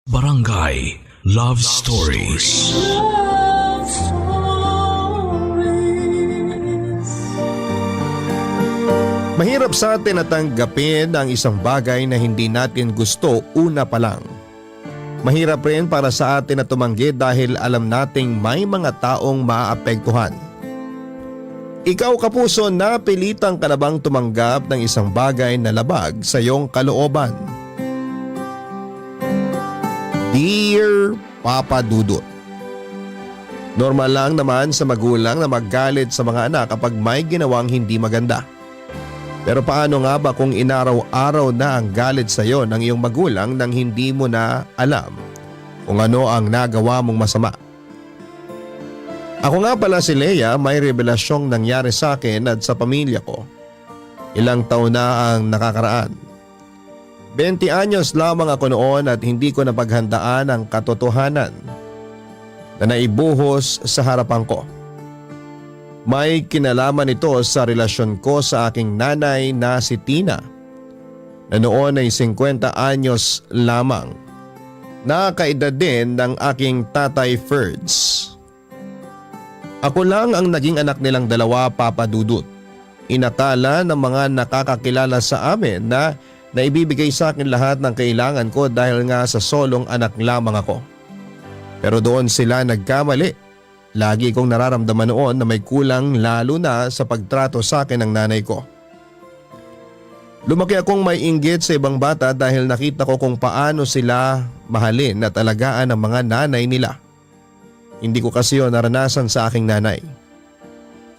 Barangay Love Stories. Love Stories. Mahirap sa atin na tanggapin ang isang bagay na hindi natin gusto una pa lang. Mahirap rin para sa atin na tumanggi dahil alam nating may mga taong maaapektuhan. Ikaw kapuso, napilitan ka na bang tumanggap ng isang bagay na labag sa iyong kalooban? Dear Papa Dudut, normal lang naman sa magulang na maggalit sa mga anak kapag may ginawang hindi maganda. Pero paano nga ba kung inaraw-araw na ang galit sa iyo ng iyong magulang nang hindi mo na alam kung ano ang nagawa mong masama? Ako nga pala si Leia, may revelasyong nangyari sa akin at sa pamilya ko. Ilang taon na ang nakakaraan. 20 anyos lamang ako noon at hindi ko napaghandaan ang katotohanan na naibuhos sa harapan ko. May kinalaman ito sa relasyon ko sa aking nanay na si Tina na noon ay 50 anyos lamang. Nakaedad din ng aking tatay Ferds. Ako lang ang naging anak nilang dalawa, Papa Dudut. Inakala ng mga nakakakilala sa amin na ibibigay sa akin lahat ng kailangan ko dahil nga sa solong anak lamang ako. Pero doon sila nagkamali. Lagi kong nararamdaman noon na may kulang lalo na sa pagtrato sa akin ng nanay ko. Lumaki akong may inggit sa ibang bata dahil nakita ko kung paano sila mahalin at alagaan ng mga nanay nila. Hindi ko kasi yun naranasan sa aking nanay.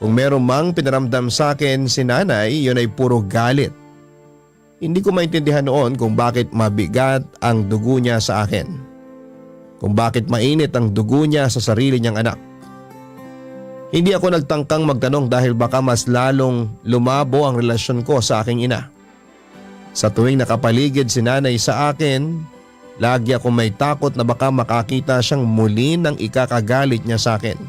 Kung meron mang pinaramdam sa akin si nanay, yun ay puro galit. Hindi ko maintindihan noon kung bakit mabigat ang dugo niya sa akin. Kung bakit mainit ang dugo niya sa sarili niyang anak. Hindi ako nagtangkang magtanong dahil baka mas lalong lumabo ang relasyon ko sa aking ina. Sa tuwing nakapaligid si nanay sa akin, lagi ako may takot na baka makakita siyang muli ng ikakagalit niya sa akin.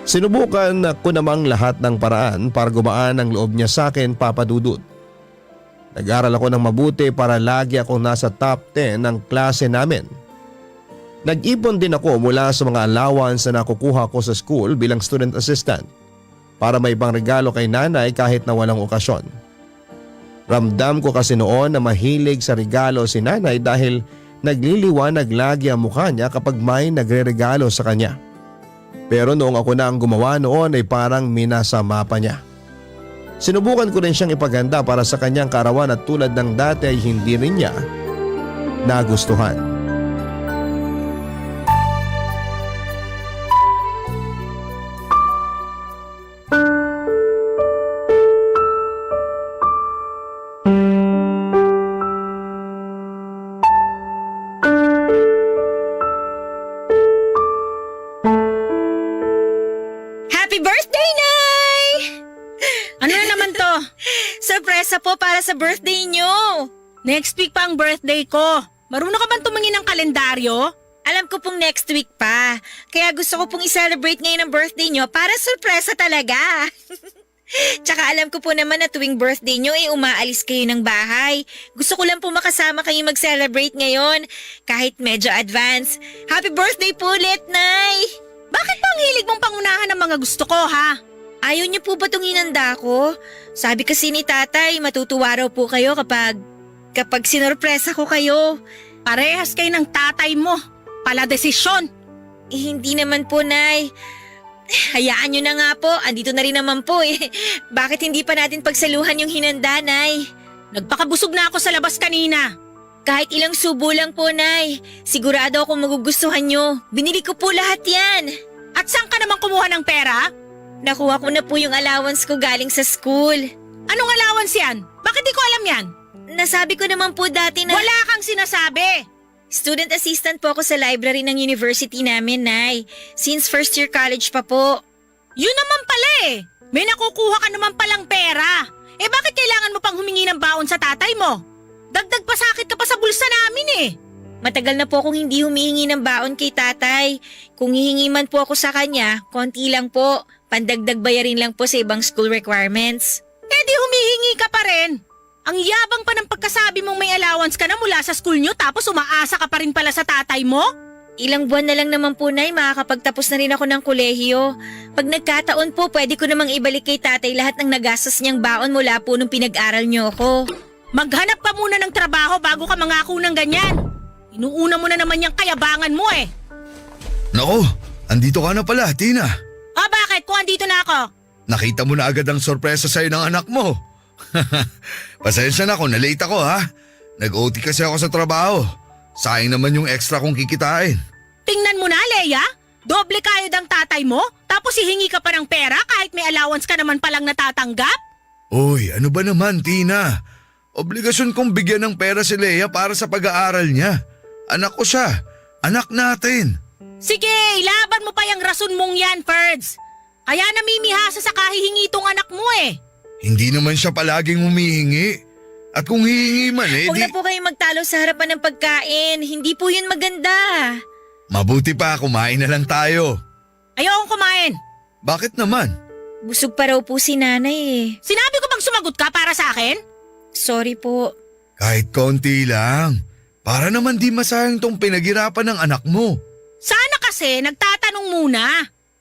Sinubukan ko namang lahat ng paraan para gumaan ang loob niya sa akin, Papa Dudut. Nag-aral ako ng mabuti para lagi akong nasa top 10 ng klase namin. Nag-ipon din ako mula sa mga allowance na nakukuha ko sa school bilang student assistant para may ibang regalo kay nanay kahit na walang okasyon. Ramdam ko kasi noon na mahilig sa regalo si nanay dahil nagliliwanag lagi ang mukha niya kapag may nagre-regalo sa kanya. Pero noong ako na ang gumawa noon ay parang minasama pa niya. Sinubukan ko rin siyang ipaganda para sa kanyang kaarawan at tulad ng dati ay hindi rin niya nagustuhan. Happy birthday, Nay! Ano na naman to? Sorpresa po para sa birthday nyo. Next week pa ang birthday ko. Marunong ka bang tumingin ng kalendaryo? Alam ko pong next week pa. Kaya gusto ko pong i-celebrate ngayon ang birthday nyo para sorpresa talaga. Tsaka alam ko po naman na tuwing birthday nyo umaalis kayo ng bahay. Gusto ko lang po makasama kayo mag-celebrate ngayon. Kahit medyo advance. Happy birthday po ulit, Nay! Bakit pa ang hilig mong pangunahan ng mga gusto ko, ha? Ayaw niyo po ba itong inanda ko? Sabi kasi ni tatay, matutuwa raw po kayo kapag sinorpresa ko kayo. Parehas kayo ng tatay mo. Pala desisyon. Hindi naman po, Nay. Hayaan niyo na nga po, andito na rin naman po eh. Bakit hindi pa natin pagsaluhan yung hinanda, Nay? Nagpakabusog na ako sa labas kanina. Kahit ilang subo lang po, Nay. Sigurado ako magugustuhan niyo. Binili ko po lahat yan. At saan ka naman kumuha ng pera? Nakuha ko na po yung allowance ko galing sa school. Anong allowance yan? Bakit di ko alam yan? Nasabi ko naman po dati na… Wala kang sinasabi! Student assistant po ako sa library ng university namin, Nay. Since first year college pa po. Yun naman pala eh. May nakukuha ka naman palang pera. Eh bakit kailangan mo pang humingi ng baon sa tatay mo? Dagdag pasakit ka pa sa bulsa namin eh. Matagal na po akong hindi humihingi ng baon kay tatay. Kung hihingi man po ako sa kanya, konti lang po. Pandagdag bayarin lang po sa ibang school requirements. Eh di humihingi ka pa rin. Ang yabang pa ng pagkasabi mong may allowance ka na mula sa school nyo tapos umaasa ka pa rin pala sa tatay mo? Ilang buwan na lang naman po, Nay, makakapagtapos na rin ako ng kolehiyo. Pag nagkataon po, pwede ko namang ibalik kay tatay lahat ng nagastos niyang baon mula po nung pinag-aral niyo ako. Maghanap ka muna ng trabaho bago ka mangako ng ganyan. Inuuna mo na naman yung kayabangan mo eh. Nako, andito ka na pala, Tina. Bakit? Kung andito na ako. Nakita mo na agad ang sorpresa sa'yo ng anak mo. Pasensya na kung na-late ako ha. Nag-OT kasi ako sa trabaho. Sayang naman yung extra kong kikitain. Tingnan mo na, Leia. Doble kayod ang tatay mo, tapos hihingi ka pa ng pera kahit may allowance ka naman palang natatanggap? Uy, ano ba naman, Tina? Obligasyon kong bigyan ng pera si Leia para sa pag-aaral niya. Anak ko siya. Anak natin. Sige, laban mo pa yung rason mong yan, Ferds. Kaya namimihasa sa kahihingi tong anak mo eh. Hindi naman siya palaging humihingi. At kung hihingi man Huwag na po kayong magtalo sa harapan ng pagkain. Hindi po yun maganda. Mabuti pa, kumain na lang tayo. Ayokong kumain. Bakit naman? Busog pa raw po si nanay eh. Sinabi ko bang sumagot ka para sa akin? Sorry po. Kahit konti lang. Para naman di masayang tong pinaghirapan ng anak mo. Sana kasi nagtatanong muna.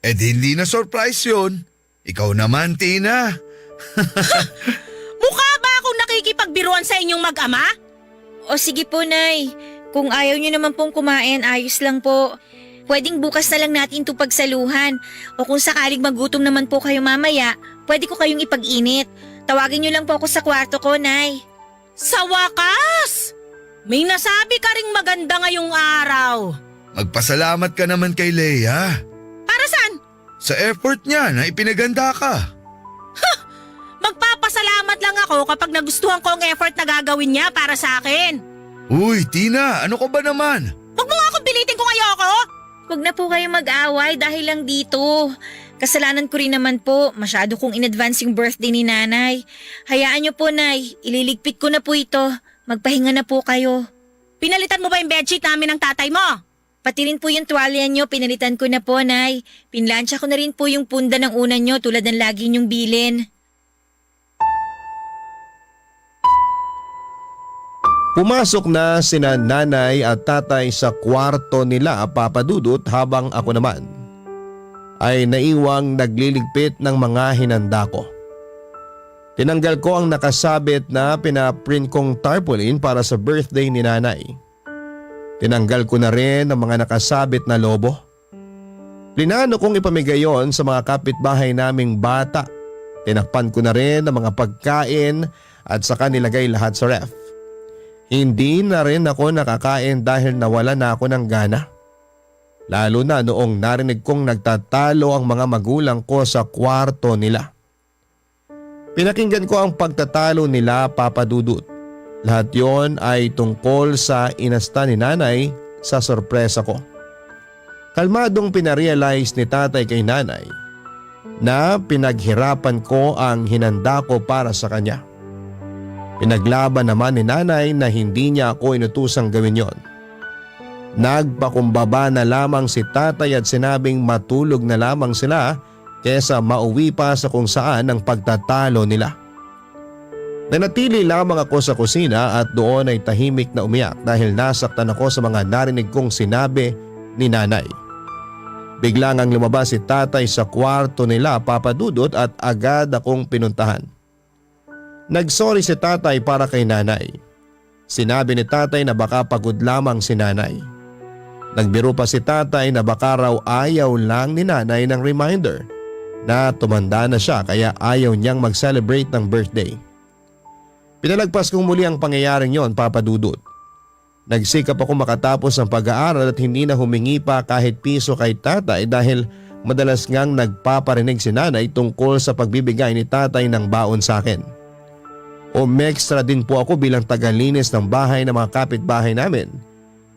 Eh di hindi na surprise yun. Ikaw naman, Tina. Mukha ba akong nakikipagbiruan sa inyong mag-ama? O sige po, Nay. Kung ayaw niyo naman pong kumain, ayos lang po. Pwedeng bukas na lang natin ito pagsaluhan. O kung sakaling magutom naman po kayo mamaya, pwede ko kayong ipag-init. Tawagin niyo lang po ako sa kwarto ko, Nay. Sa wakas! May nasabi ka ring maganda ngayong araw. Magpasalamat ka naman kay Leia. Para saan? Sa effort niya na ipinaganda ka. Magpapasalamat lang ako kapag nagustuhan ko ang effort na gagawin niya para sa akin. Uy, Tina, ano ka ba naman? Huwag mo nga akong pilitin kung ayoko. Huwag na po kayong mag-away dahil lang dito. Kasalanan ko rin naman po. Masyado kong in-advance yung birthday ni nanay. Hayaan niyo po, Nay. Ililigpit ko na po ito. Magpahinga na po kayo. Pinalitan mo ba yung bedsheet namin ng tatay mo? Pati rin po yung tuwalya niyo, pinalitan ko na po, Nay. Pinlansya ko na rin po yung punda ng una niyo tulad ng lagi niyong bilin. Pumasok na sina nanay at tatay sa kwarto nila, Papa Dudut, habang ako naman ay naiwang nagliligpit ng mga hinanda ko. Tinanggal ko ang nakasabit na pinaprint kong tarpaulin para sa birthday ni nanay. Tinanggal ko na rin ang mga nakasabit na lobo. Plinano kong ipamigay yon sa mga kapitbahay naming bata. Tinakpan ko na rin ang mga pagkain at saka nilagay lahat sa ref. Hindi na rin ako nakakain dahil nawala na ako ng gana. Lalo na noong narinig kong nagtatalo ang mga magulang ko sa kwarto nila. Pinakinggan ko ang pagtatalo nila, Papa Dudut. Lahat yon ay tungkol sa inasta ni nanay sa sorpresa ko. Kalmadong pinarealize ni tatay kay nanay na pinaghirapan ko ang hinanda ko para sa kanya. Pinaglaban naman ni nanay na hindi niya ako inutusang gawin yon. Nagpakumbaba na lamang si tatay at sinabing matulog na lamang sila kesa mauwi pa sa kung saan ang pagtatalo nila. Nanatili lamang ako sa kusina at doon ay tahimik na umiyak dahil nasaktan ako sa mga narinig kong sinabi ni nanay. Biglang ang lumabas si tatay sa kwarto nila, Papa Dudut, at agad akong pinuntahan. Nagsorry si tatay para kay nanay. Sinabi ni tatay na baka pagod lamang si nanay. Nagbiro pa si tatay na baka raw ayaw lang ni nanay ng reminder na tumanda na siya kaya ayaw niyang mag-celebrate ng birthday. Pinalagpas kong muli ang pangyayaring yon, Papa Dudut. Nagsikap ako makatapos ng pag-aaral at hindi na humingi pa kahit piso kay tatay dahil madalas ngang nagpaparinig si nanay tungkol sa pagbibigay ni tatay ng baon sa akin. Umextra din po ako bilang tagalinis ng bahay ng mga kapitbahay namin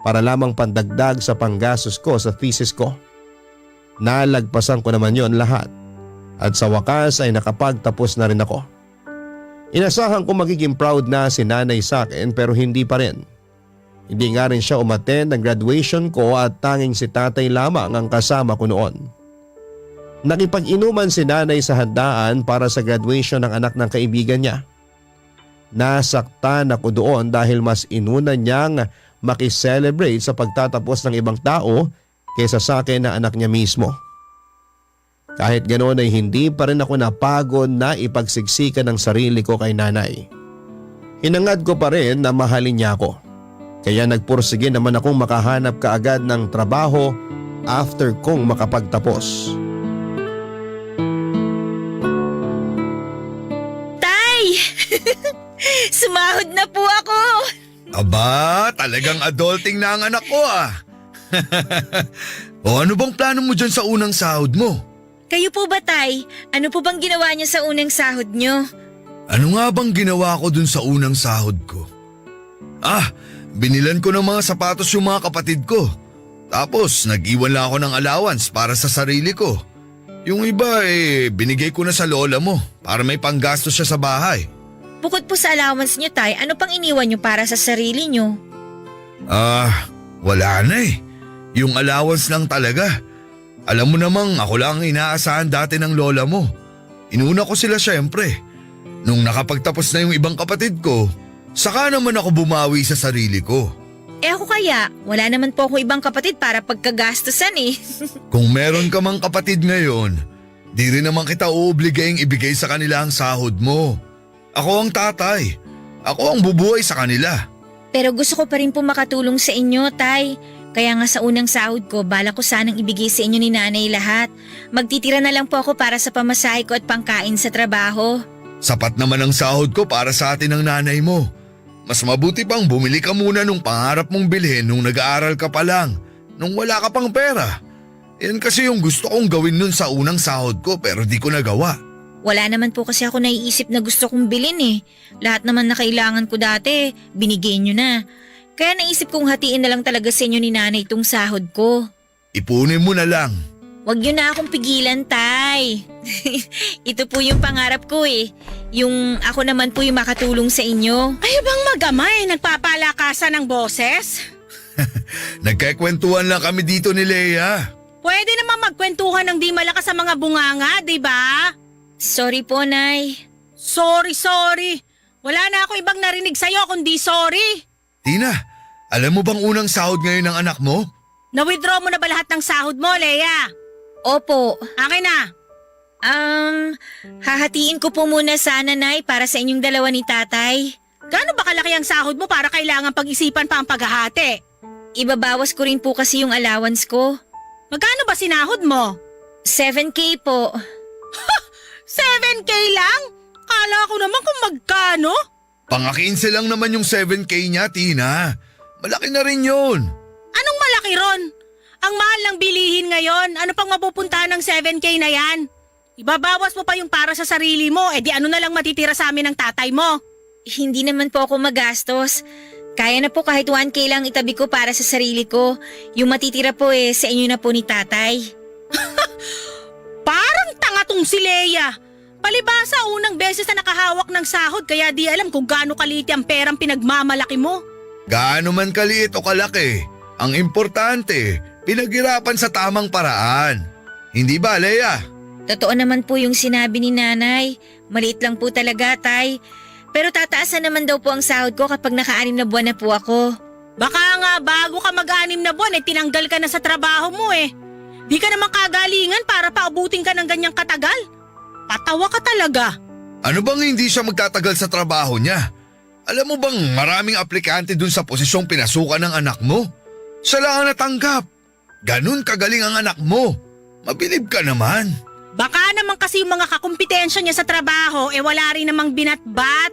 para lamang pandagdag sa panggastos ko sa thesis ko. Nalagpasan ko naman yon lahat at sa wakas ay nakapagtapos na rin ako. Inasahan ko magiging proud na si nanay sa akin pero hindi pa rin. Hindi nga rin siya umattend ng graduation ko at tanging si tatay lamang ang kasama ko noon. Nakipag-inuman si nanay sa handaan para sa graduation ng anak ng kaibigan niya. nasaktan ako doon dahil mas inuna niyang makiselebrate sa pagtatapos ng ibang tao kaysa sa akin na anak niya mismo. Kahit ganoon ay hindi pa rin ako napagod na ipagsiksikan ng sarili ko kay nanay. Hinangad ko pa rin na mahalin niya ako. Kaya nagpursige naman akong makahanap kaagad ng trabaho after kong makapagtapos. Tay! Sumahod na po ako! Aba, talagang adulting na ang anak ko ah. O ano bang plano mo dyan sa unang sahod mo? Kayo po ba, Tay? Ano po bang ginawa niyo sa unang sahod niyo? Ano nga bang ginawa ko dun sa unang sahod ko? Binilan ko ng mga sapatos yung mga kapatid ko. Tapos nag-iwan lang ako ng allowance para sa sarili ko. Yung iba binigay ko na sa lola mo para may panggastos siya sa bahay. Bukod po sa allowance niyo, Tay, ano pang iniwan niyo para sa sarili niyo? Wala na eh. Yung allowance lang talaga. Alam mo namang ako lang ang inaasahan dati ng lola mo. Inuna ko sila syempre. Nung nakapagtapos na yung ibang kapatid ko, saka naman ako bumawi sa sarili ko. Ako kaya, wala naman po ako ibang kapatid para pagkagastusan eh. Kung meron ka mang kapatid ngayon, di rin naman kita uobligayang ibigay sa kanila ang sahod mo. Ako ang tatay. Ako ang bubuhay sa kanila. Pero gusto ko pa rin po makatulong sa inyo, Tay. Kaya nga sa unang sahod ko, bala ko sanang ibigay sa inyo ni nanay lahat. Magtitira na lang po ako para sa pamasahe ko at pangkain sa trabaho. Sapat naman ang sahod ko para sa atin ng nanay mo. Mas mabuti pang bumili ka muna nung pangarap mong bilhin nung nag-aaral ka pa lang, nung wala ka pang pera. Yan kasi yung gusto kong gawin nun sa unang sahod ko pero di ko nagawa. Wala naman po kasi ako naiisip na gusto kong bilhin eh. Lahat naman na kailangan ko dati, binigay nyo na. Kaya naisip kong hatiin na lang talaga sa inyo ni nanay itong sahod ko. Ipunin mo na lang. Huwag nyo na akong pigilan, Tay. Ito po yung pangarap ko eh. Yung ako naman po yung makatulong sa inyo. Ay bang magamay, nagpapalakasan ng boses? Nagkakwentuhan lang kami dito ni Leia. Pwede naman magkwentuhan ng di malakas sa mga bunganga, di ba? Sorry po, Nay. Sorry. Wala na ako ibang narinig sa'yo kundi sorry. Tina, alam mo bang unang sahod ngayon ng anak mo? Na-withdraw mo na ba lahat ng sahod mo, Leia? Opo. Akin na. Hahatiin ko po muna sana, Nay, para sa inyong dalawa ni Tatay. Gaano ba kalaki ang sahod mo para kailangan pag-isipan pa ang paghahati? Ibabawas ko rin po kasi yung allowance ko. Magkano ba sinahod mo? 7K po. 7K lang? Kala ko naman kung magkano. Pang-15 lang naman yung 7K niya, Tina. Malaki na rin yun. Anong malaki ron? Ang mahal ng bilihin ngayon, ano pang mapupuntahan ng 7K na yan? Ibabawas mo pa yung para sa sarili mo, di ano na lang matitira sa amin ng tatay mo? Hindi naman po ako magastos. Kaya na po kahit 1K lang itabi ko para sa sarili ko. Yung matitira po sa inyo na po ni Tatay. Parang tanga tong si Leia. Palibasa unang beses na nakahawak ng sahod kaya di alam kung gaano kaliti ang perang pinagmamalaki mo. Gaano man kaliit o kalaki, ang importante, pinaghirapan sa tamang paraan. Hindi ba, Leia? Totoo naman po yung sinabi ni Nanay. Maliit lang po talaga, Tay. Pero tataasan naman daw po ang sahod ko kapag naka-6 na buwan na po ako. Baka nga bago ka mag-6 na buwan tinanggal ka na sa trabaho mo Di ka naman kagalingan para paubutin ka ng ganyang katagal. Patawa ka talaga. Ano bang hindi siya magtatagal sa trabaho niya? Alam mo bang maraming aplikante dun sa posisyong pinasukan ng anak mo? Siya lang ang natanggap. Ganun kagaling ang anak mo. Mabilib ka naman. Baka naman kasi yung mga kakumpetensya niya sa trabaho wala rin namang binatbat.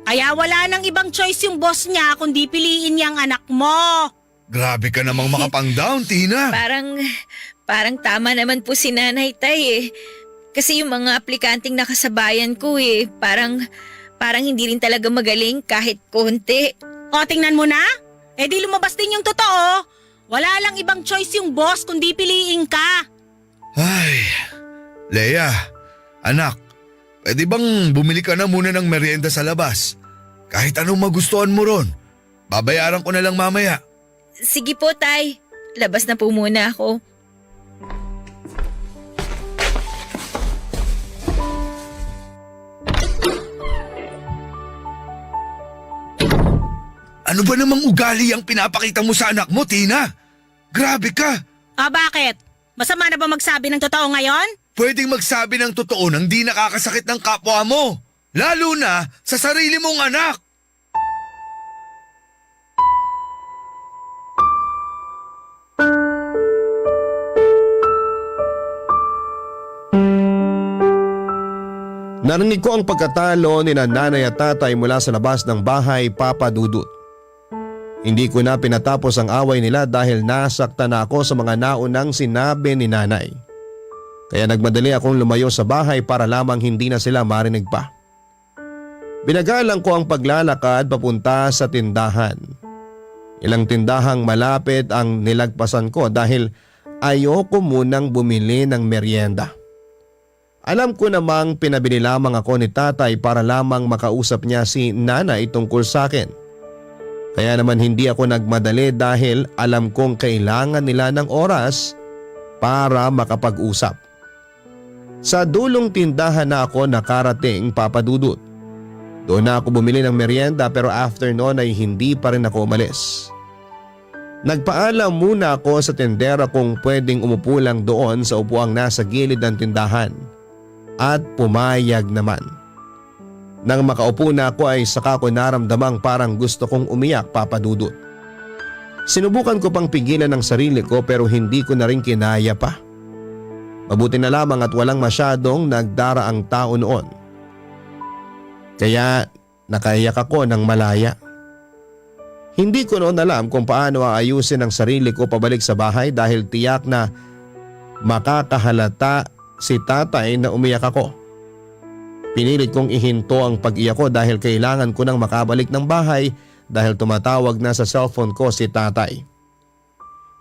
Kaya wala nang ibang choice yung boss niya kundi piliin niya ang anak mo. Grabe ka namang makapang-down, Tina. Parang tama naman po si Nanay, Tay. Kasi yung mga aplikanteng nakasabayan ko parang hindi rin talaga magaling kahit konti. O tingnan mo na. Di lumabas din yung totoo. Wala lang ibang choice yung boss kundi piliin ka. Ay, Leia, anak, pwede bang bumili ka na muna ng merienda sa labas? Kahit anong magustuhan mo ron. Babayaran ko na lang mamaya. Sige po, Tay. Labas na po muna ako. Ano ba namang ugali ang pinapakita mo sa anak mo, Tina? Grabe ka! Bakit? Masama na ba magsabi ng totoo ngayon? Pwedeng magsabi ng totoo nang di nakakasakit ng kapwa mo. Lalo na sa sarili mong anak. Narinig ko ang pagkatalo ni nanay at tatay mula sa labas ng bahay, Papa Dudut. Hindi ko na pinatapos ang away nila dahil nasaktan na ako sa mga naunang sinabi ni nanay. Kaya nagmadali akong lumayo sa bahay para lamang hindi na sila marinig pa. Binagalang ko ang paglalakad papunta sa tindahan. Ilang tindahang malapit ang nilagpasan ko dahil ayoko munang bumili ng merienda. Alam ko namang pinabili lamang ako ni tatay para lamang makausap niya si nanay tungkol sa akin. Kaya naman hindi ako nagmadali dahil alam kong kailangan nila ng oras para makapag-usap. Sa dulong tindahan na ako nakarating, Papa Dudut. Doon na ako bumili ng merienda pero after noon ay hindi pa rin ako umalis. Nagpaalam muna ako sa tendera kung pwedeng umupo lang doon sa upuang nasa gilid ng tindahan. At pumayag naman. Nang makaupo na ako ay saka ko naramdamang parang gusto kong umiyak, Papa Dudut. Sinubukan ko pang pigilan ang sarili ko pero hindi ko na rin kinaya pa. Mabuti na lamang at walang masyadong nagdaraang tao noon. Kaya nakaiyak ako ng malaya. Hindi ko noon alam kung paano aayusin ang sarili ko pabalik sa bahay dahil tiyak na makakahalata si tatay na umiyak ako. Pinilit kong ihinto ang pag-iyak ko dahil kailangan ko nang makabalik ng bahay dahil tumatawag na sa cellphone ko si tatay.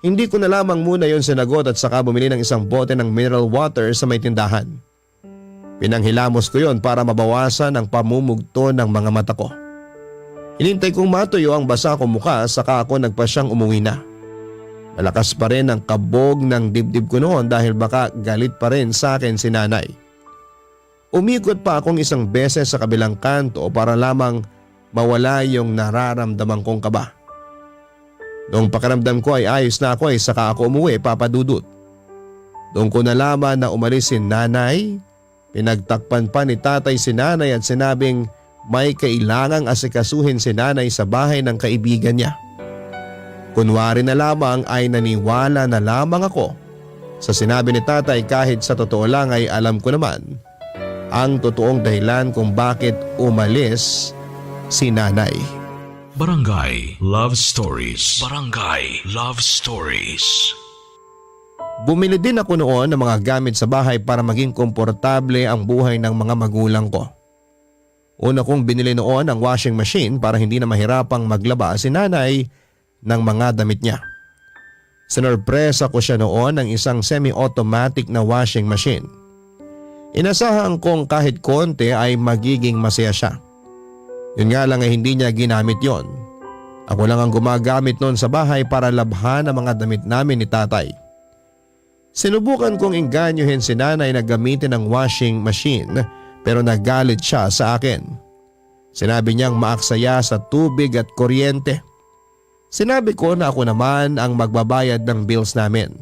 Hindi ko na lamang muna yon sinagot at saka bumili ng isang bote ng mineral water sa may tindahan. Pinanghilamos ko yon para mabawasan ang pamumugto ng mga mata ko. Hinintay kong matuyo ang basa kong mukha saka ako nagpasyang umuwi na. Malakas pa rin ang kabog ng dibdib ko noon dahil baka galit pa rin sa akin si nanay. Umikot pa akong isang beses sa kabilang kanto para lamang mawala yung nararamdaman kong kaba. Noong pakiramdam ko ay ayos na ako ay saka ako umuwi, Papa Dudut. Doon ko nalaman na umalis si nanay, pinagtakpan pa ni tatay si nanay at sinabing may kailangang asikasuhin si nanay sa bahay ng kaibigan niya. Kunwari na lamang ay naniwala na lamang ako sa sinabi ni tatay kahit sa totoo lang ay alam ko naman ang totoong dahilan kung bakit umalis si nanay. Barangay Love Stories. Barangay Love Stories. Bumili din ako noon ng mga gamit sa bahay para maging komportable ang buhay ng mga magulang ko. Una kong binili noon ang washing machine para hindi na mahirapang maglaba si nanay ng mga damit niya. Sinurpresa ko siya noon ng isang semi-automatic na washing machine. Inasahan kong kahit konti ay magiging masaya siya. Yun nga lang ay hindi niya ginamit yon. Ako lang ang gumagamit noon sa bahay para labhan ang mga damit namin ni tatay. Sinubukan kong inganyohin si nanay na gamitin ang washing machine pero nagalit siya sa akin. Sinabi niyang maaksaya sa tubig at kuryente. Sinabi ko na ako naman ang magbabayad ng bills namin.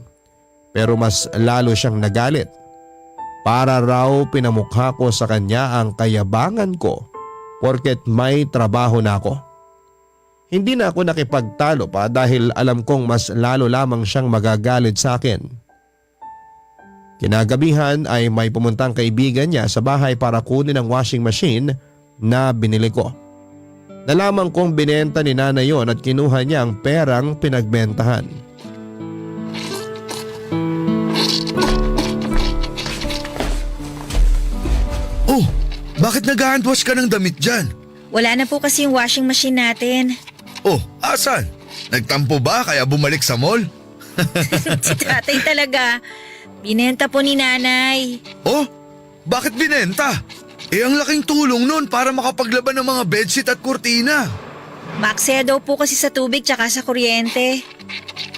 Pero mas lalo siyang nagalit. Para raw pinamukha ko sa kanya ang kayabangan ko porket may trabaho na ako. Hindi na ako nakipagtalo pa dahil alam kong mas lalo lamang siyang magagalit sa akin. Kinagabihan ay may pumuntang kaibigan niya sa bahay para kunin ang washing machine na binili ko. Nalaman kong binenta ni nanay yon at kinuha niya ang perang pinagbentahan. Oh, bakit nag-handwash ka ng damit dyan? Wala na po kasi yung washing machine natin. Oh, asan? Nagtampo ba kaya bumalik sa mall? Si tatay talaga. Binenta po ni nanay. Oh, bakit binenta? Ang laking tulong nun para makapaglaban ng mga bedsheet at kurtina. Maksaya daw po kasi sa tubig tsaka sa kuryente.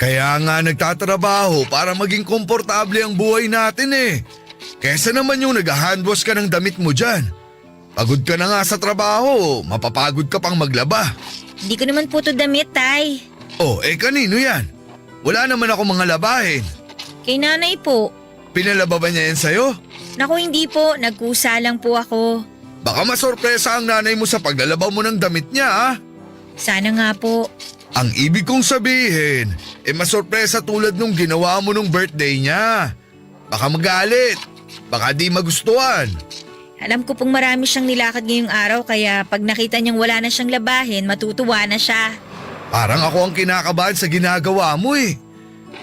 Kaya nga nagtatrabaho para maging komportable ang buhay natin eh. Kesa naman yung nag-handwash ka ng damit mo dyan. Pagod ka na nga sa trabaho, mapapagod ka pang maglaba. Hindi ko naman po to damit, Tay. Oh, kanino yan? Wala naman ako mga labahin. Kay nanay po. Pinalaba ba niya yan sa'yo? Naku, hindi po. Nagkusa lang po ako. Baka masorpresa ang nanay mo sa paglalaba mo ng damit niya, ha? Sana nga po. Ang ibig kong sabihin, masorpresa tulad nung ginawa mo nung birthday niya. Baka magalit. Baka di magustuhan. Alam ko pong marami siyang nilakad ngayong araw kaya pag nakita niyang wala na siyang labahin, matutuwa na siya. Parang ako ang kinakabahan sa ginagawa mo eh.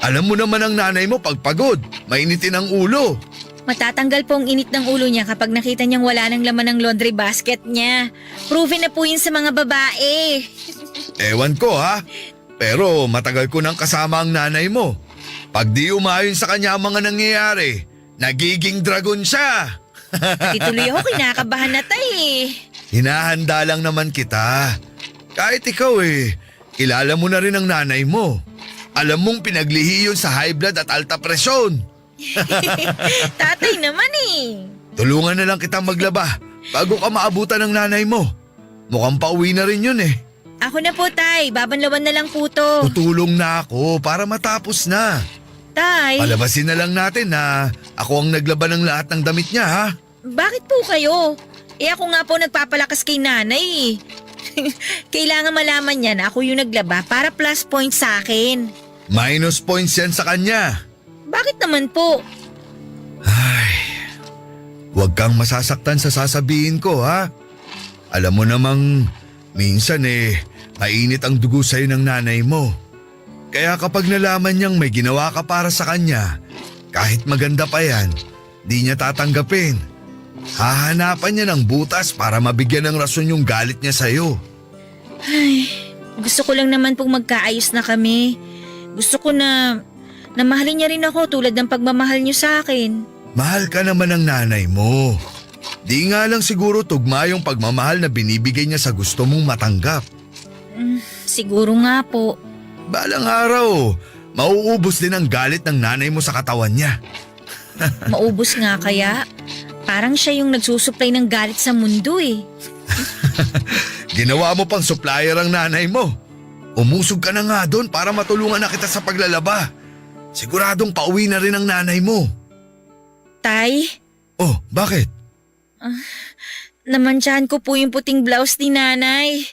Alam mo naman ang nanay mo pag pagod, mainitin ang ulo. Matatanggal po ang init ng ulo niya kapag nakita niyang wala ng laman ng laundry basket niya. Proven na po yun sa mga babae. Ewan ko ha, pero matagal ko nang kasama ang nanay mo. Pag di umayon sa kanya ang mga nangyayari, nagiging dragon siya. Tituloy ako kinakabahan na tay. Hinahanda lang naman kita. Kahit ikaw kilala mo na rin ang nanay mo. Alam mong pinaglihi yun sa high blood at alta presyon. Tatay naman Tulungan na lang kita maglaba bago ka maabutan ng nanay mo. Mukhang pauwi na rin yun Ako na po tay, babanlawan na lang po to. Tutulong na ako para matapos na. Tay, Palabasin na lang natin na ako ang naglaba ng lahat ng damit niya ha. bakit po kayo? Ako nga po nagpapalakas kay nanay Kailangan malaman niya na ako yung naglaba para plus points sa akin. Minus points yan sa kanya. Bakit naman po? Huwag kang masasaktan sa sasabihin ko ha. Alam mo namang minsan mainit ang dugo sa'yo ng nanay mo. Kaya kapag nalaman niyang may ginawa ka para sa kanya, kahit maganda pa yan, di niya tatanggapin. Hahanapan niya ng butas para mabigyan ng rason yung galit niya sa'yo. Gusto ko lang naman pong magkaayos na kami. Gusto ko na mahalin niya rin ako tulad ng pagmamahal niyo sa akin. Mahal ka naman ng nanay mo. Di nga lang siguro tugma yung pagmamahal na binibigay niya sa gusto mong matanggap. Siguro nga po. Balang araw, mauubos din ang galit ng nanay mo sa katawan niya. Maubos nga kaya? Parang siya yung nagsusupply ng galit sa mundo Ginawa mo pang supplier ang nanay mo. Umusog ka na nga doon para matulungan na kita sa paglalaba. Siguradong pauwi na rin ang nanay mo. Tay, Oh, bakit? namantsahan ko po yung puting blouse ni nanay.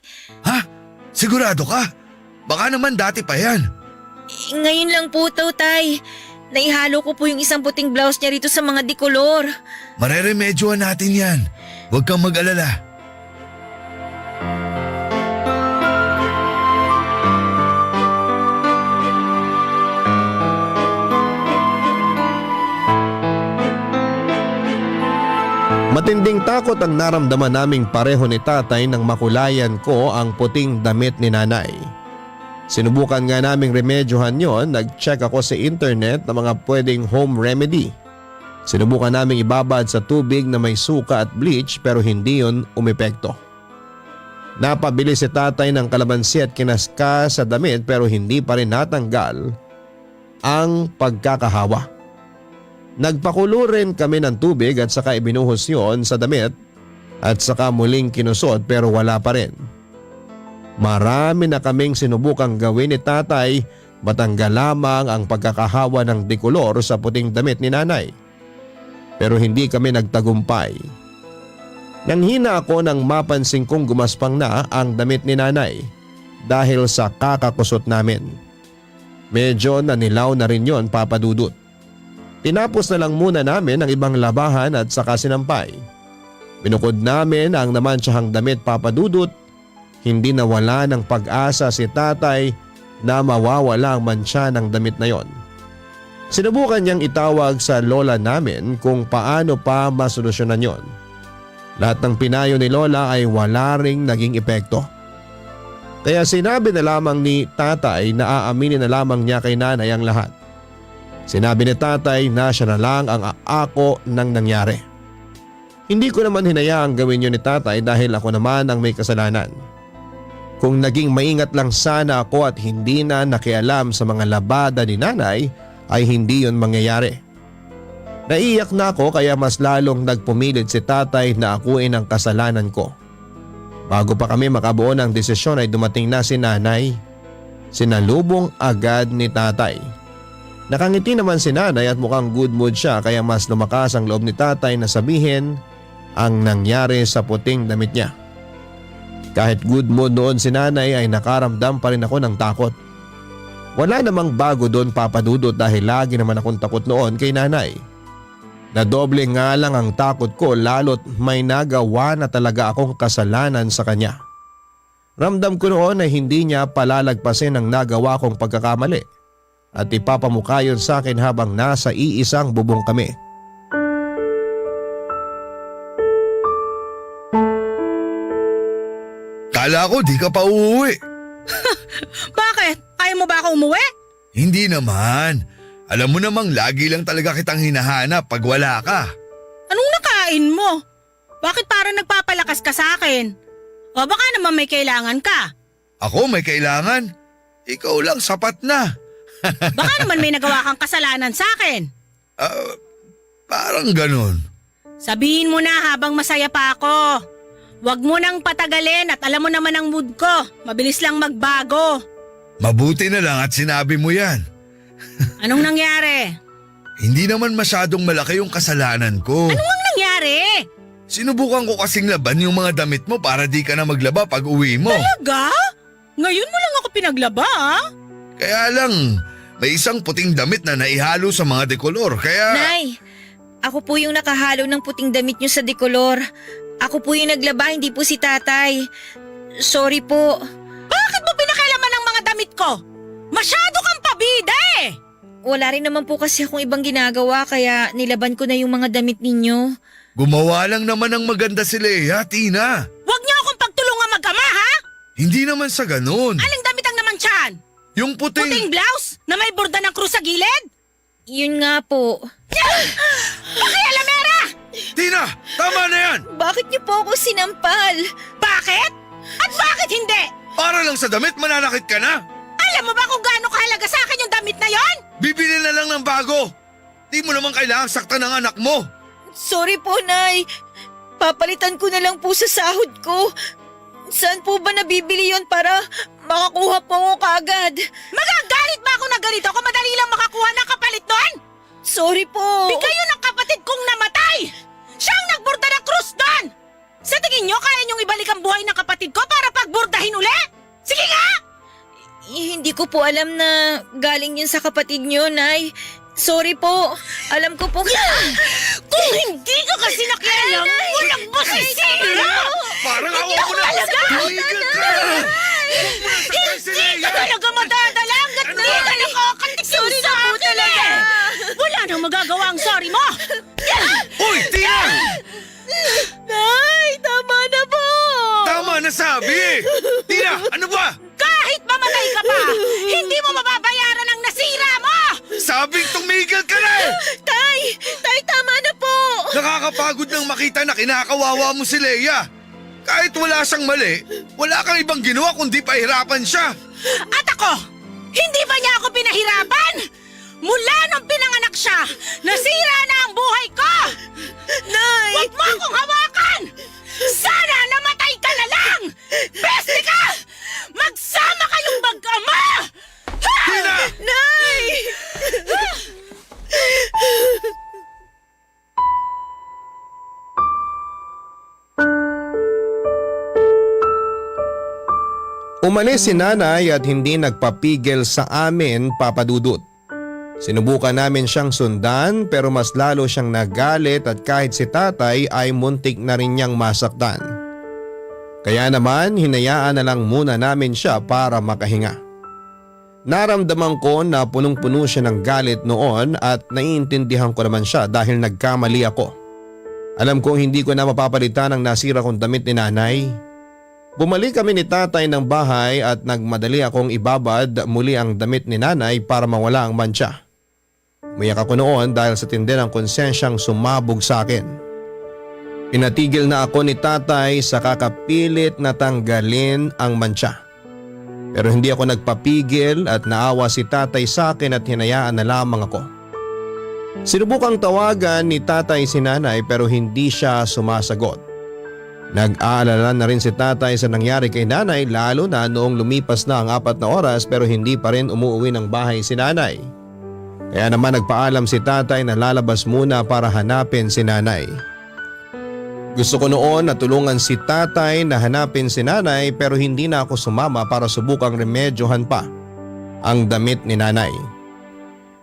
Ha? Sigurado ka? Baka naman dati pa yan. Ngayon lang po to, tay. Naihalo ko po yung isang puting blouse niya rito sa mga dikolor. Mareremedyohan natin yan. Huwag kang mag-alala. Matinding takot ang naramdaman naming pareho ni tatay nang makulayan ko ang puting damit ni nanay. Sinubukan nga naming remedyohan yon, nag-check ako sa internet ng mga pwedeng home remedy. Sinubukan naming ibabad sa tubig na may suka at bleach pero hindi yon umepekto. Napabili si tatay ng kalamansi at kinaska sa damit pero hindi pa rin natanggal ang pagkakahawa. Nagpakulo rin kami ng tubig at saka ibinuhos yon sa damit at saka muling kinusot pero wala pa rin. Marami na kaming sinubukang gawin ni tatay matanggal lamang ang pagkakahawa ng dikolor sa puting damit ni nanay. Pero hindi kami nagtagumpay. Nanghina ako nang mapansin kong gumaspang na ang damit ni nanay dahil sa kakakusot namin. Medyo nanilaw na rin yon, Papa Dudut. Tinapos na lang muna namin ang ibang labahan at saka sinampay. Binukod namin ang namansyahang damit, Papa Dudut. Hindi nawala ng pag-asa si tatay na mawawala ang mansya ng damit na yon. Sinubukan niyang itawag sa lola namin kung paano pa masolusyonan yon. Lahat ng pinayo ni lola ay wala ring naging epekto. Kaya sinabi na lamang ni tatay na aaminin na lamang niya kay nanay ang lahat. Sinabi ni tatay na siya na lang ang aako ng nangyari. Hindi ko naman hinayaang gawin yun ni tatay dahil ako naman ang may kasalanan. Kung naging maingat lang sana ako at hindi na nakialam sa mga labada ni nanay ay hindi yun mangyayari. Naiyak na ako kaya mas lalong nagpumilit si tatay na akuin ang kasalanan ko. Bago pa kami makabuo ng desisyon ay dumating na si nanay. Sinalubong agad ni tatay. Nakangiti naman si nanay at mukhang good mood siya kaya mas lumakas ang loob ni tatay na sabihin ang nangyari sa puting damit niya. Kahit good mood noon si nanay ay nakaramdam pa rin ako ng takot. Wala namang bago doon papadudot dahil lagi naman akong takot noon kay nanay. Nadoble nga lang ang takot ko lalo't may nagawa na talaga akong kasalanan sa kanya. Ramdam ko noon na hindi niya palalagpasin ang nagawa kong pagkakamali at ipapamukha yun sa akin habang nasa iisang bubong kami. Kala ko di ka pa uuwi. Bakit? Ayaw mo ba ako umuwi? Hindi naman. Alam mo namang lagi lang talaga kitang hinahanap pag wala ka. Anong nakain mo? Bakit parang nagpapalakas ka sa akin? O baka naman may kailangan ka? Ako may kailangan. Ikaw lang sapat na. Baka naman may nagawa kang kasalanan sa akin? Parang ganun. Sabihin mo na habang masaya pa ako. Huwag mo nang patagalin at alam mo naman ang mood ko. Mabilis lang magbago. Mabuti na lang at sinabi mo yan. Anong nangyari? Hindi naman masyadong malaki yung kasalanan ko. Ano ang nangyari? Sinubukan ko kasing laban yung mga damit mo para di ka na maglaba pag uwi mo. Talaga? Ngayon mo lang ako pinaglaba ah? Kaya lang, may isang puting damit na naihalo sa mga dekolor kaya… Nay, ako po yung nakahalo ng puting damit niyo sa dekolor. Ako po yung naglaba, hindi po si tatay. Sorry po. Bakit mo pinakailaman ang mga damit ko? Masyado kang pabida eh! Wala rin naman po kasi akong ibang ginagawa kaya nilaban ko na yung mga damit ninyo. Gumawa lang naman ng maganda si Leia, Tina. Huwag niyo akong pagtulungan mag-ama ha? Hindi naman sa ganun. Aling damit ang naman tiyan? Yung puting… Puting blouse na may borda ng krus sa gilid? Yun nga po. Pakialamera! Tina, tama na yan! Bakit niyo po ako sinampal? Bakit? At bakit hindi? Para lang sa damit, mananakit ka na. Alam mo ba kung gaano kahalaga sa akin yung damit na yon? Bibili na lang ng bago. Di mo naman kailangang saktan ng anak mo. Sorry po, Nay. Papalitan ko na lang po sa sahod ko. Saan po ba nabibili yon para makakuha po ako kaagad? Magagalit ba ako na ganito kung madali lang makakuha ng kapalit nun? Sorry po. Bigay yun ng kapatid kong namatay! Siya ang nagburda ng krus doon! Sa tingin nyo, kaya nyong ibalik ang buhay ng kapatid ko para pagburdahin uli? Sige nga! Hindi ko po alam na galing yun sa kapatid niyo, Nay. Sorry po. Alam ko po. Kung hindi ka kasi nakialam, walang masisira! Parang ako ko na. Tumigil ka! Hindi ka talaga madadala hanggat hindi ka nakakatikim sa akin eh! Wala nang magagawa ang sorry mo! Hoy, Tina! Nay, tama na po. Tama na sabi! Tina, ano ba? Kahit mamatay ka pa, hindi mo mababayaran ang nasira mo! Sabing tumigil ka na! Tay, tama na po. Nakakapagod nang makita na kinakawawa mo si Leia. Kahit wala siyang mali, wala kang ibang ginawa kundi pahirapan siya. At ako, hindi ba niya ako pinahirapan? Mula nung pinanganak siya, nasira na ang buhay ko! Nay! Huwag mo akong hawakan! Sana namatay ka na lang! Peste ka! Magsama kayong mag-ama! Ha! Tina! Nay! Umalis si nanay at hindi nagpapigil sa amin, Papa Dudut. Sinubukan namin siyang sundan pero mas lalo siyang nagalit at kahit si tatay ay muntik na rin niyang masaktan. Kaya naman hinayaan na lang muna namin siya para makahinga. Naramdaman ko na punong-puno siya ng galit noon at naiintindihan ko naman siya dahil nagkamali ako. Alam kong hindi ko na mapapalitan ang nasira kong damit ni nanay. Bumalik kami ni tatay ng bahay at nagmadali akong ibabad muli ang damit ni nanay para mawala ang mantsa. Umiyak ako noon dahil sa tindi ng konsensyang sumabog sa akin. Pinatigil na ako ni tatay sa kakapilit na tanggalin ang mantsa. Pero hindi ako nagpapigil at naawa si tatay sa akin at hinayaan na lamang ako. Sinubukang tawagan ni tatay si nanay pero hindi siya sumasagot. Nag-aalala na rin si tatay sa nangyari kay nanay lalo na noong lumipas na ang 4 na oras pero hindi pa rin umuwi ng bahay si nanay. Kaya naman nagpaalam si tatay na lalabas muna para hanapin si nanay. Gusto ko noon na tulungan si tatay na hanapin si nanay pero hindi na ako sumama para subukang remedyohan pa ang damit ni nanay.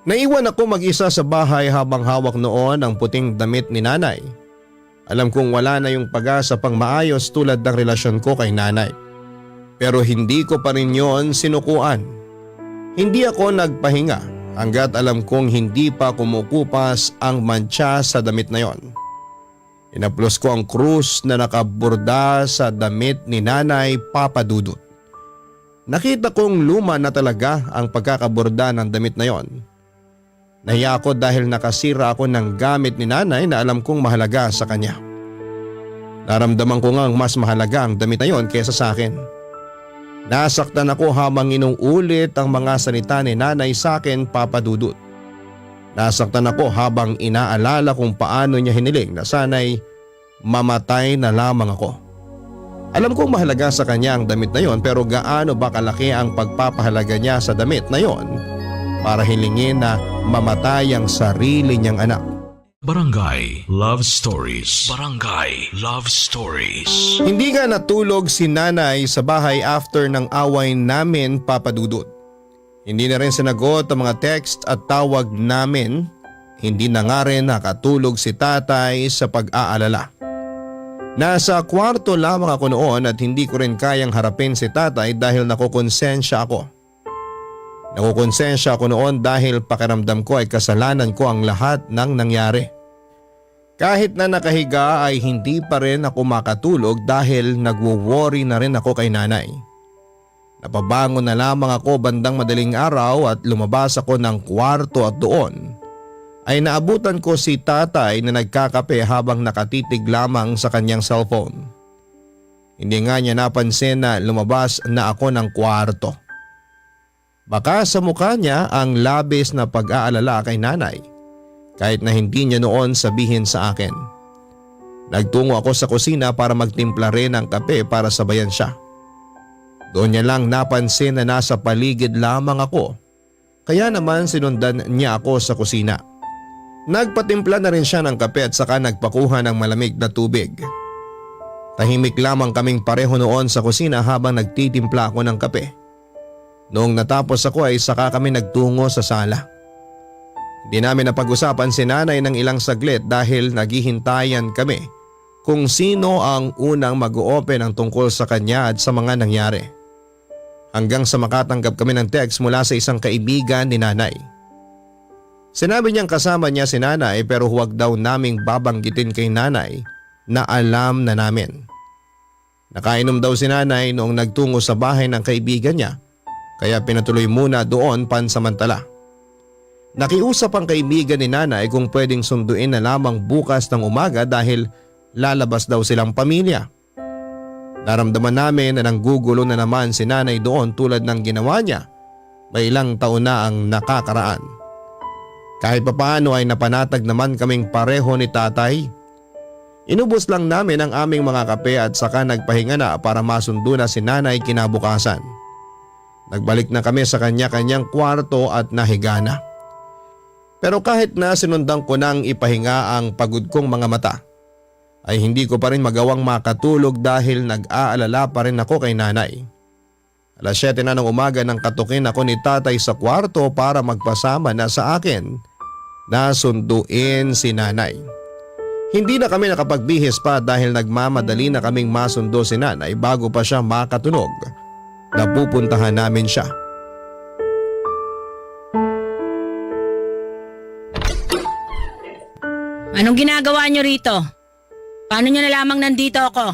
Naiwan ako mag-isa sa bahay habang hawak noon ang puting damit ni nanay. Alam kong wala na yung pag-asa pang maayos tulad ng relasyon ko kay nanay. Pero hindi ko pa rin yun sinukuan. Hindi ako nagpahinga hanggat alam kong hindi pa kumukupas ang mantsa sa damit na yon. Inaplos ko ang krus na nakaborda sa damit ni nanay Papa Dudut. Nakita kong luma na talaga ang pagkakaborda ng damit na yon. Nahiya ako dahil nakasira ako ng gamit ni nanay na alam kong mahalaga sa kanya. Naramdaman ko ngang mas mahalaga ang damit na yon kaysa sa akin. Nasaktan ako habang inuulit ang mga salita ni nanay sa akin, Papa Dudut. Nasaktan ako habang inaalala kung paano niya hiniling na sana'y mamatay na lamang ako. Alam kong mahalaga sa kanya ang damit na yon pero gaano ba kalaki ang pagpapahalaga niya sa damit na yon para hilingin na mamatay ang sarili niyang anak. Barangay Love Stories. Barangay Love Stories. Hindi nga natulog si nanay sa bahay after ng away namin, Papa Dudut. Hindi na rin sinagot ang mga text at tawag namin. Hindi na nga rin nakatulog si tatay sa pag-aalala. Nasa kwarto lamang ako noon at hindi ko rin kayang harapin si tatay dahil nakukonsensya ako. Nakukonsensya ako noon dahil pakiramdam ko ay kasalanan ko ang lahat ng nangyari. Kahit na nakahiga ay hindi pa rin ako makatulog dahil nagwo-worry na rin ako kay nanay. Napabangon na lamang ako bandang madaling araw at lumabas ako ng kwarto at doon ay naabutan ko si tatay na nagkakape habang nakatitig lamang sa kanyang cellphone. Hindi nga niya napansin na lumabas na ako ng kwarto. Baka sa mukha niya ang labis na pag-aalala kay nanay kahit na hindi niya noon sabihin sa akin. Nagtungo ako sa kusina para magtimpla rin ng kape para sabayan siya. Doon niya lang napansin na nasa paligid lamang ako kaya naman sinundan niya ako sa kusina. Nagpatimpla na rin siya ng kape at saka nagpakuha ng malamig na tubig. Tahimik lamang kaming pareho noon sa kusina habang nagtitimpla ako ng kape. Noong natapos ako ay saka kami nagtungo sa sala. Hindi namin napag-usapan si nanay ng ilang saglit dahil naghihintayan kami kung sino ang unang mag-o-open ng tungkol sa kanya at sa mga nangyari. Hanggang sa makatanggap kami ng text mula sa isang kaibigan ni nanay. Sinabi niyang kasama niya si nanay pero huwag daw naming babanggitin kay nanay na alam na namin. Nakainom daw si nanay noong nagtungo sa bahay ng kaibigan niya. Kaya pinatuloy muna doon pansamantala. Nakiusap ang kaibigan ni nanay kung pwedeng sunduin na lamang bukas ng umaga dahil lalabas daw silang pamilya. Naramdaman namin na nanggugulo na naman si nanay doon tulad ng ginawa niya. May ilang taon na ang nakakaraan. Kahit papaano ay napanatag naman kaming pareho ni tatay. Inubos lang namin ang aming mga kape at saka nagpahinga na para masundo na si nanay kinabukasan. Nagbalik na kami sa kanya-kanyang kwarto at nahiga na. Pero kahit na sinundan ko nang ipahinga ang pagod kong mga mata, ay hindi ko pa rin magawang makatulog dahil nag-aalala pa rin ako kay nanay. 7:00 na ng umaga nang katukin ako ni tatay sa kwarto para magpasama na sa akin na sunduin si nanay. Hindi na kami nakapagbihis pa dahil nagmamadali na kaming masundo si nanay bago pa siya makatunog. Napupuntahan namin siya. Anong ginagawa niyo rito? Paano niyo nalamang nandito ako?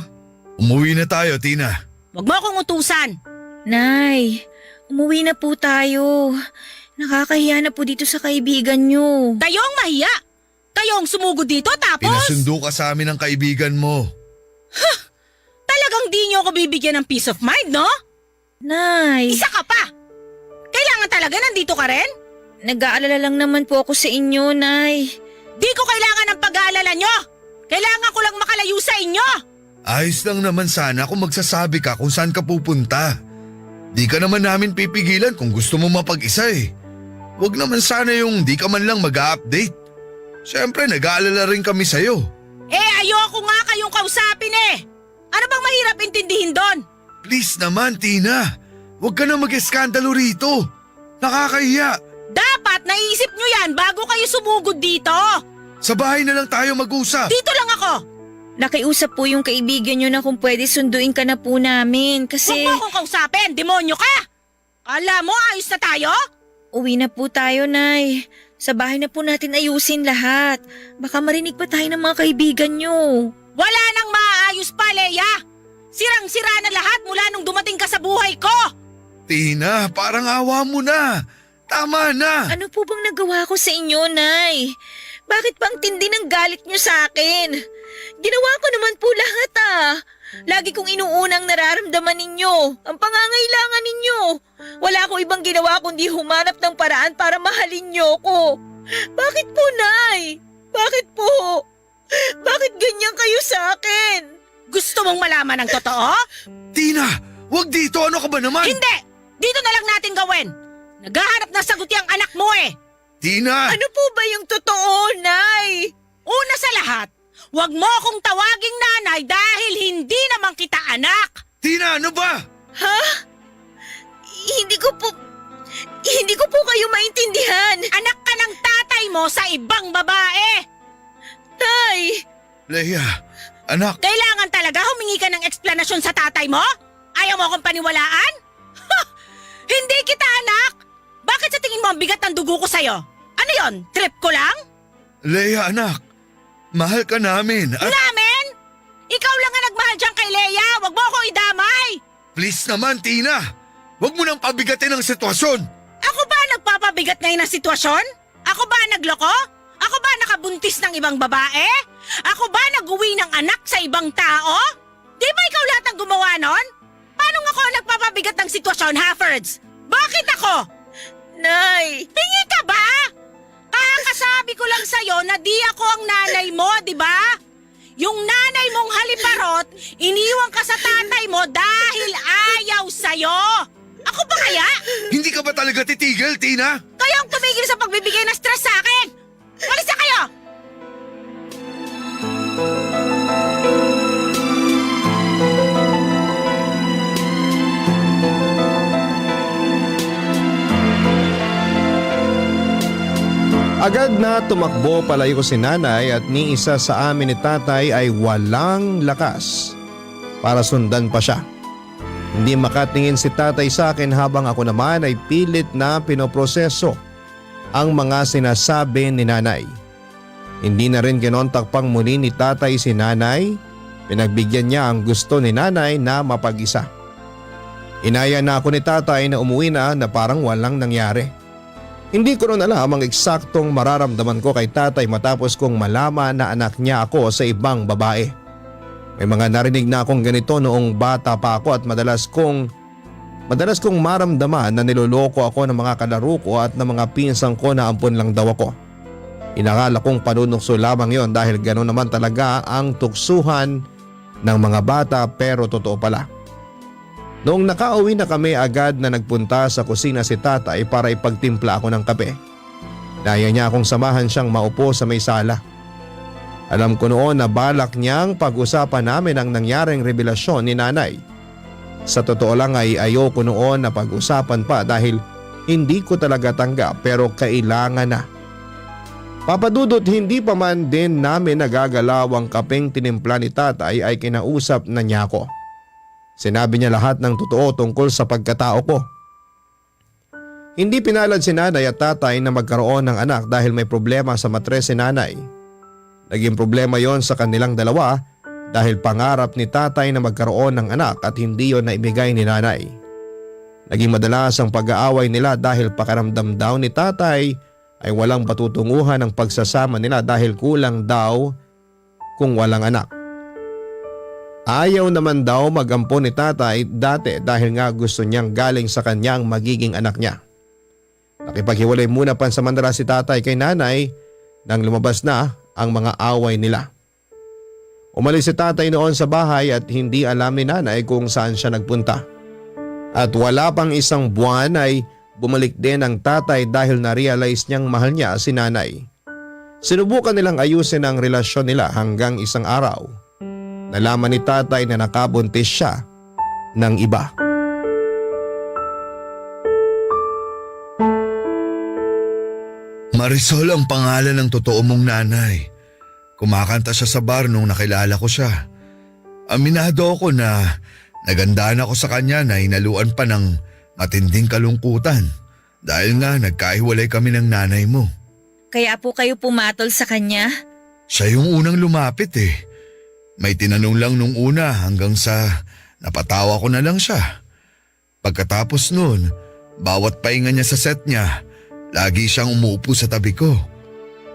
Umuwi na tayo, Tina. Huwag mo akong utusan. Nay, umuwi na po tayo. Nakakahiya na po dito sa kaibigan nyo. Kayong mahiya. Kayong sumugod dito tapos… Pinasundo ka sa amin ng kaibigan mo. Talagang di niyo ako bibigyan ng peace of mind, no? Nay, Isa ka pa! Kailangan talaga nandito ka rin? nag-aalala lang naman po ako sa inyo, Nay. Di ko kailangan ng pag-aalala nyo! Kailangan ko lang makalayo sa inyo! Ayos lang naman sana kung magsasabi ka kung saan ka pupunta. Di ka naman namin pipigilan kung gusto mo mapag-isa eh. Huwag naman sana yung di ka man lang mag-update. Siyempre nag-aalala rin kami sa'yo. Ayoko nga kayong kausapin eh. Ano bang mahirap intindihin doon? Please naman Tina, huwag ka na mag-eskandalo rito. Nakakahiya. Dapat naisip nyo yan bago kayo sumugod dito. Sa bahay na lang tayo mag-usap. Dito lang ako. Nakiusap po yung kaibigan nyo na kung pwede sunduin ka na po namin kasi Huwag mo akong kausapin, demonyo ka! Kala mo ayos na tayo? uwi na po tayo, Nay. Sa bahay na po natin ayusin lahat. Baka marinig pa tayo ng mga kaibigan nyo. Wala nang maaayos pa, Leia! Sirang-sira na lahat mula nung dumating ka sa buhay ko! Tina, parang awa mo na. Tama na. Ano po bang nagawa ko sa inyo, Nay? Bakit pang tindi ng galit nyo sa akin? Ginawa ko naman po lahat Lagi kong inuunang nararamdaman ninyo, ang pangangailangan ninyo. Wala ko ibang ginawa kundi humanap ng paraan para mahalin nyo ko. Bakit po, Nay? Bakit po? Bakit ganyan kayo sa akin? Gusto mong malaman ang totoo? Tina, wag dito. Ano ka ba naman? Hindi! Dito na lang natin gawin! Naghahanap ng sagot yung anak mo eh! Tina! Ano po ba yung totoo, Nay? Una sa lahat, huwag mo akong tawaging nanay dahil hindi naman kita anak! Tina, ano ba? Ha? Hindi ko po kayo maintindihan. Anak ka ng tatay mo sa ibang babae! Tay! Leia, anak. Kailangan talaga humingi ka ng eksplanasyon sa tatay mo? Ayaw mo akong paniwalaan? Ha! Hindi kita anak! Bakit sa tingin mo ang bigat ng dugo ko sa'yo? Ano yon? Trip ko lang? Leia, anak. Mahal ka namin at Namin? Ikaw lang ang nagmahal dyan kay Leia! Huwag mo ako idamay! please naman, Tina. Wag mo nang pabigatin ang sitwasyon. Ako ba nagpapabigat ngayon ng sitwasyon? Ako ba nagloko? Ako ba nakabuntis ng ibang babae? Ako ba nag-uwi ng anak sa ibang tao? Di ba ikaw lahat ang gumawa nun? Paano ako nagpapabigat ng sitwasyon, Haffords? Bakit ako? Nay! Pingi ka ba? Kakasabi ko lang sa'yo na di ako ang nanay mo, di ba? Yung nanay mong haliparot, iniwan ka sa tatay mo dahil ayaw sa'yo. Ako ba kaya? Hindi ka ba talaga titigil, Tina? Kayo ang tumigil sa pagbibigay ng stress sa akin! Walis na kayo! Agad na tumakbo palayo si nanay at ni isa sa amin ni tatay ay walang lakas para sundan pa siya. Hindi makatingin si tatay sa akin habang ako naman ay pilit na pinoproseso ang mga sinasabi ni nanay. Hindi na rin kinontak pang muli ni tatay si nanay. Pinagbigyan niya ang gusto ni nanay na mapag-isa. Inaya na ako ni tatay na umuwi na parang walang nangyari. Hindi ko rin alam ang eksaktong mararamdaman ko kay tatay matapos kong malaman na anak niya ako sa ibang babae. May mga narinig na akong ganito noong bata pa ako at madalas kong maramdaman na niloloko ako ng mga kalaro ko at ng mga pinsang ko na ampun lang daw ako. Inakala kong panunukso lamang yon dahil gano'n naman talaga ang tuksuhan ng mga bata pero totoo pala. Noong nakauwi na kami agad na nagpunta sa kusina si tatay para ipagtimpla ako ng kape. Naya niya akong samahan siyang maupo sa may sala. Alam ko noon na balak niyang pag-usapan namin ang nangyaring revelasyon ni nanay. Sa totoo lang ay ayoko noon na pag-usapan pa dahil hindi ko talaga tanggap pero kailangan na. Papadudot hindi pa man din namin nagagalaw ang kapeng tinimpla ni tatay ay kinausap na niya ako. Sinabi niya lahat ng totoo tungkol sa pagkatao ko. Hindi pinalad si nanay at tatay na magkaroon ng anak dahil may problema sa matres si nanay. Naging problema yon sa kanilang dalawa dahil pangarap ni tatay na magkaroon ng anak at hindi yon naibigay ni nanay. Naging madalas ang pag-aaway nila dahil pakiramdam daw ni tatay ay walang patutunguhan ang pagsasama nila dahil kulang daw kung walang anak. Ayaw naman daw mag-ampon ni tatay dati dahil nga gusto niyang galing sa kanyang magiging anak niya. Nakipaghiwalay muna pansamantala si tatay kay nanay nang lumabas na ang mga away nila. Umalis si tatay noon sa bahay at hindi alam ni nanay kung saan siya nagpunta. At wala pang isang buwan ay bumalik din ang tatay dahil na-realize niyang mahal niya si nanay. Sinubukan nilang ayusin ang relasyon nila hanggang isang araw. Nalaman ni tatay na nakabuntis siya ng iba. Marisol ang pangalan ng totoo mong nanay. Kumakanta siya sa bar nung nakilala ko siya. Aminado ako na nagandaan ako sa kanya na hinaluan pa ng matinding kalungkutan dahil nga nagkahiwalay kami ng nanay mo. Kaya po kayo pumatol sa kanya? Siya yung unang lumapit eh. May tinanong lang nung una hanggang sa napatawa ko na lang siya. Pagkatapos nun, bawat pahinga niya sa set niya, lagi siyang umuupo sa tabi ko.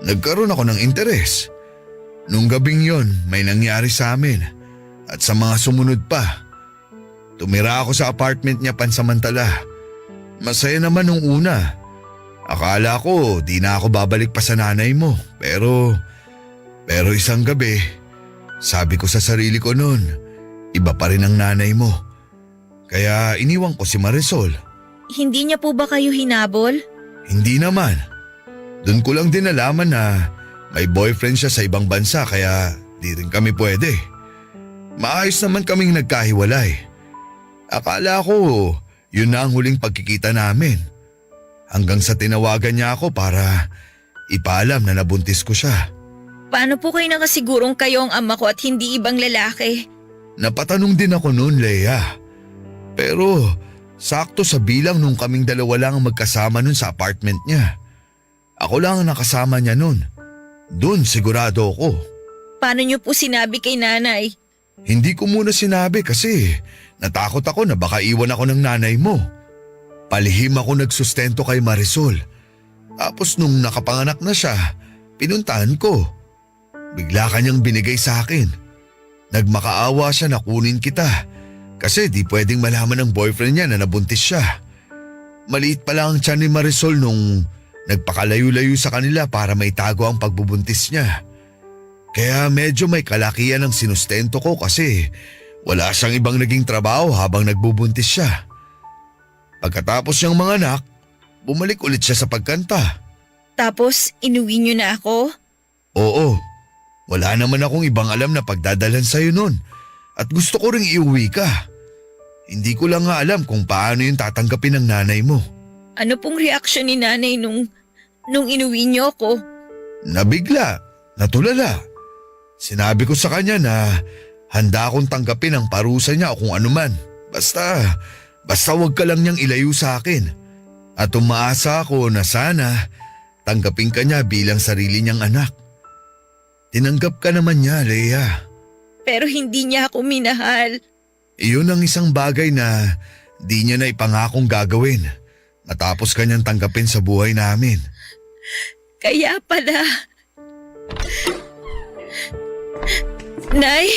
Nagkaroon ako ng interes. Nung gabing yon, may nangyari sa amin at sa mga sumunod pa. Tumira ako sa apartment niya pansamantala. Masaya naman nung una. Akala ko di na ako babalik pa sa nanay mo. Pero isang gabi, sabi ko sa sarili ko noon, iba pa rin ang nanay mo. Kaya iniwan ko si Marisol. Hindi niya po ba kayo hinabol? Hindi naman. Doon ko lang din nalaman na may boyfriend siya sa ibang bansa kaya di rin kami pwede. Maayos naman kaming nagkahiwalay. Akala ko yun na ang huling pagkikita namin. Hanggang sa tinawagan niya ako para ipaalam na nabuntis ko siya. Paano po kayo nakasigurong kayo ang ama ko at hindi ibang lalaki? Napatanong din ako noon, Leia. Pero sakto sa bilang nung kaming dalawa lang ang magkasama nun sa apartment niya. Ako lang ang nakasama niya nun. Doon sigurado ako. Paano niyo po sinabi kay nanay? Hindi ko muna sinabi kasi natakot ako na baka iwan ako ng nanay mo. Palihim ako nagsustento kay Marisol. Tapos nung nakapanganak na siya, pinuntahan ko. Bigla kanyang binigay sa akin. Nagmakaawa siya na kunin kita kasi di pwedeng malaman ng boyfriend niya na nabuntis siya. Maliit pa lang ang tiyan ni Marisol nung nagpakalayo-layo sa kanila para maitago ang pagbubuntis niya. Kaya medyo may kalakihan ang sinustento ko kasi wala siyang ibang naging trabaho habang nagbubuntis siya. Pagkatapos niyang manganak, bumalik ulit siya sa pagkanta. Tapos inuwi niyo na ako? Oo, wala naman akong ibang alam na pagdadalan sa'yo nun at gusto ko ring iuwi ka. Hindi ko lang nga alam kung paano yung tatanggapin ng nanay mo. Ano pong reaksyon ni nanay nung inuwi niyo ako? Nabigla, natulala. Sinabi ko sa kanya na handa akong tanggapin ang parusa niya o kung anuman. Basta wag ka lang niyang ilayo sa akin. At umaasa ako na sana tanggapin ka niya bilang sarili niyang anak. Tinanggap ka naman niya, Leia. Pero hindi niya ako minahal. Iyon ang isang bagay na di niya na ipangakong gagawin matapos kanyang tanggapin sa buhay namin. Kaya pala. Nay?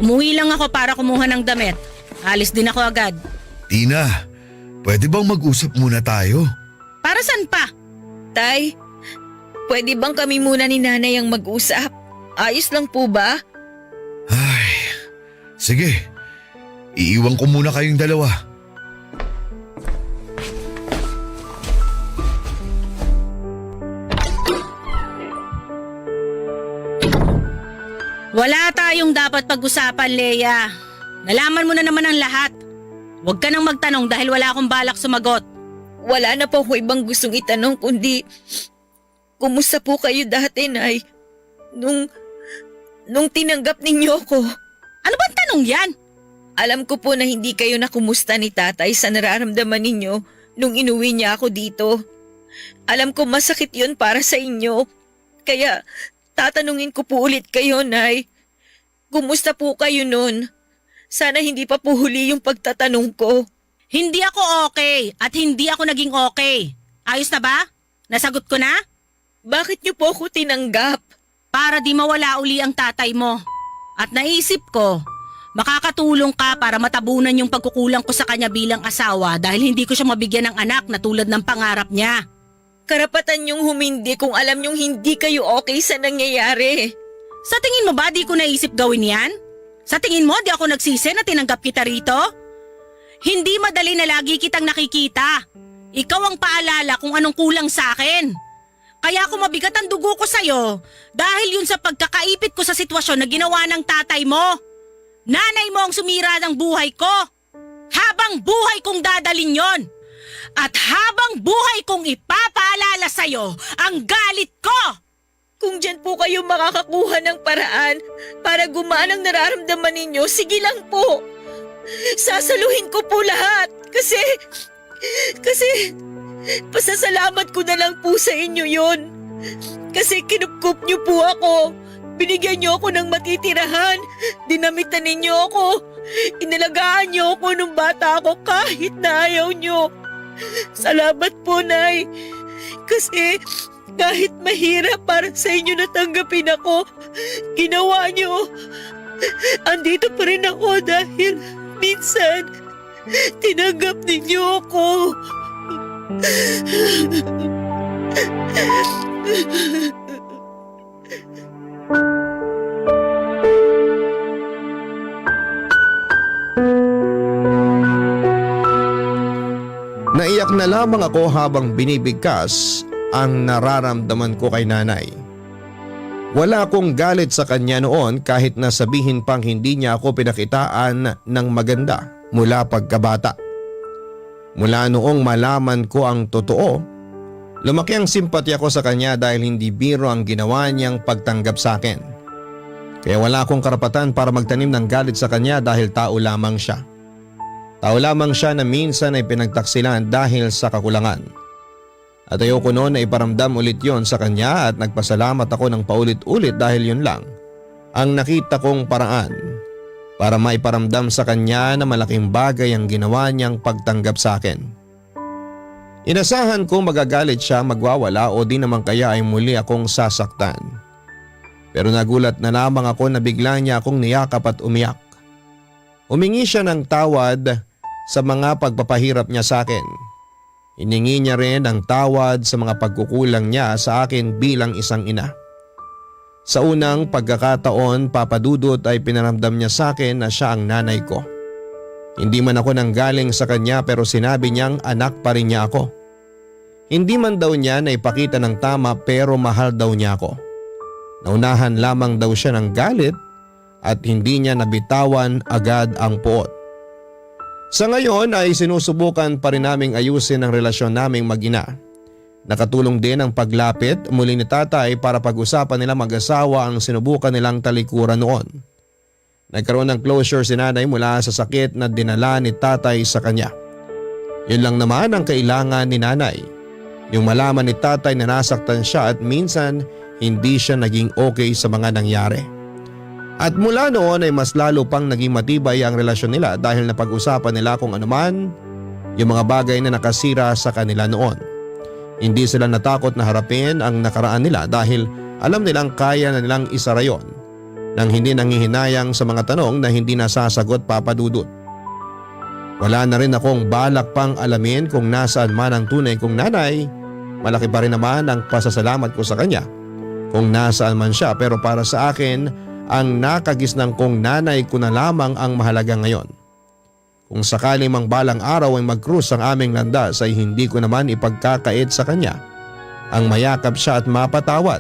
Umuwi lang ako para kumuha ng damit. Alis din ako agad. Tina, pwede bang mag-usap muna tayo? Para saan pa? Tay, pwede bang kami muna ni nanay ang mag-usap? Ayos lang po ba? Ay, sige. Iiwan ko muna kayong dalawa. Wala tayong dapat pag-usapan, Leia. Nalaman mo na naman ang lahat. Huwag ka nang magtanong dahil wala akong balak sumagot. Wala na po ako ibang gustong itanong kundi kumusta po kayo dati, Nay? Nung tinanggap ninyo ko. Ano bang tanong yan? Alam ko po na hindi kayo nakumusta ni tatay sa nararamdaman ninyo nung inuwi niya ako dito. Alam ko masakit yun para sa inyo. Kaya tatanungin ko po ulit kayo, Nay. Kumusta po kayo nun? Sana hindi pa po huli yung pagtatanong ko. Hindi ako okay at hindi ako naging okay. Ayos na ba? Nasagot ko na? Bakit niyo po ako tinanggap? Para di mawala uli ang tatay mo. At naisip ko, makakatulong ka para matabunan yung pagkukulang ko sa kanya bilang asawa dahil hindi ko siya mabigyan ng anak na tulad ng pangarap niya. Karapatan niyong humindi kung alam niyong hindi kayo okay sa nangyayari. Sa tingin mo ba di ko naisip gawin yan? Sa tingin mo di ako nagsisi na tinanggap kita rito? Hindi madali na lagi kitang nakikita. Ikaw ang paalala kung anong kulang sa akin. Kaya ako mabigat ang dugo ko sa'yo dahil yun sa pagkakaipit ko sa sitwasyon na ginawa ng tatay mo. Nanay mo ang sumira ng buhay ko. Habang buhay kong dadalin yon. At habang buhay kong ipapaalala sa'yo ang galit ko. Kung dyan po kayo makakakuha ng paraan para gumaan ang nararamdaman ninyo, sige lang po. Sasaluhin ko po lahat kasi pasasalamat ko na lang po sa inyo yon. Kasi kinupkup niyo po ako. Binigyan niyo ako ng matitirahan. Dinamitan ninyo ako. Inalagaan niyo ako nung bata ako kahit na ayaw niyo. Salamat po, Nay. Kasi kahit mahirap para sa inyo natanggapin ako, ginawa niyo. Andito pa rin ako dahil minsan tinanggap ninyo ako. Naiyak na lamang ako habang binibigkas ang nararamdaman ko kay nanay. Wala akong galit sa kanya noon kahit na sabihin pang hindi niya ako pinakitaan ng maganda mula pagkabata. Mula noong malaman ko ang totoo, lumaki ang simpatya ko sa kanya dahil hindi biro ang ginawa niyang pagtanggap sa akin. Kaya wala akong karapatan para magtanim ng galit sa kanya dahil tao lamang siya. Tao lamang siya na minsan ay pinagtaksilan dahil sa kakulangan. At ayoko noon na iparamdam ulit yon sa kanya at nagpasalamat ako ng paulit-ulit dahil yun lang ang nakita kong paraan para maiparamdam sa kanya na malaking bagay ang ginawa niyang pagtanggap sa akin. Inasahan kong magagalit siya, magwawala o di naman kaya ay muli akong sasaktan. Pero nagulat na lamang ako na bigla niya akong niyakap at umiyak. Humingi siya ng tawad sa mga pagpapahirap niya sa akin. Hiningi niya rin ang tawad sa mga pagkukulang niya sa akin bilang isang ina. Sa unang pagkakataon, Papadudot, ay pinaramdam niya sa akin na siya ang nanay ko. Hindi man ako nanggaling sa kanya pero sinabi niyang anak pa rin niya ako. Hindi man daw niya na ipakita ng tama pero mahal daw niya ako. Naunahan lamang daw siya ng galit at hindi niya nabitawan agad ang puot. Sa ngayon ay sinusubukan pa rin naming ayusin ang relasyon naming mag-ina. Nakatulong din ang paglapit muli ni tatay para pag-usapan nila mag-asawa ang sinubukan nilang talikuran noon. Nagkaroon ng closure si nanay mula sa sakit na dinala ni tatay sa kanya. Yun lang naman ang kailangan ni nanay. Yung malaman ni tatay na nasaktan siya at minsan hindi siya naging okay sa mga nangyari. At mula noon ay mas lalo pang naging matibay ang relasyon nila dahil napag-usapan nila kung anuman yung mga bagay na nakasira sa kanila noon. Hindi sila natakot na harapin ang nakaraan nila dahil alam nilang kaya na nilang isara yon nang hindi nanghihinayang sa mga tanong na hindi nasasagot, Papadudot. Wala na rin akong balak pang alamin kung nasaan man ang tunay kong nanay. Malaki pa rin naman ang pasasalamat ko sa kanya kung nasaan man siya, pero para sa akin ang nakagisnang kong nanay ko na lamang ang mahalaga ngayon. Kung sakali mang balang araw ay mag-cruise ang aming landas ay hindi ko naman ipagkakait sa kanya ang mayakap siya at mapatawad.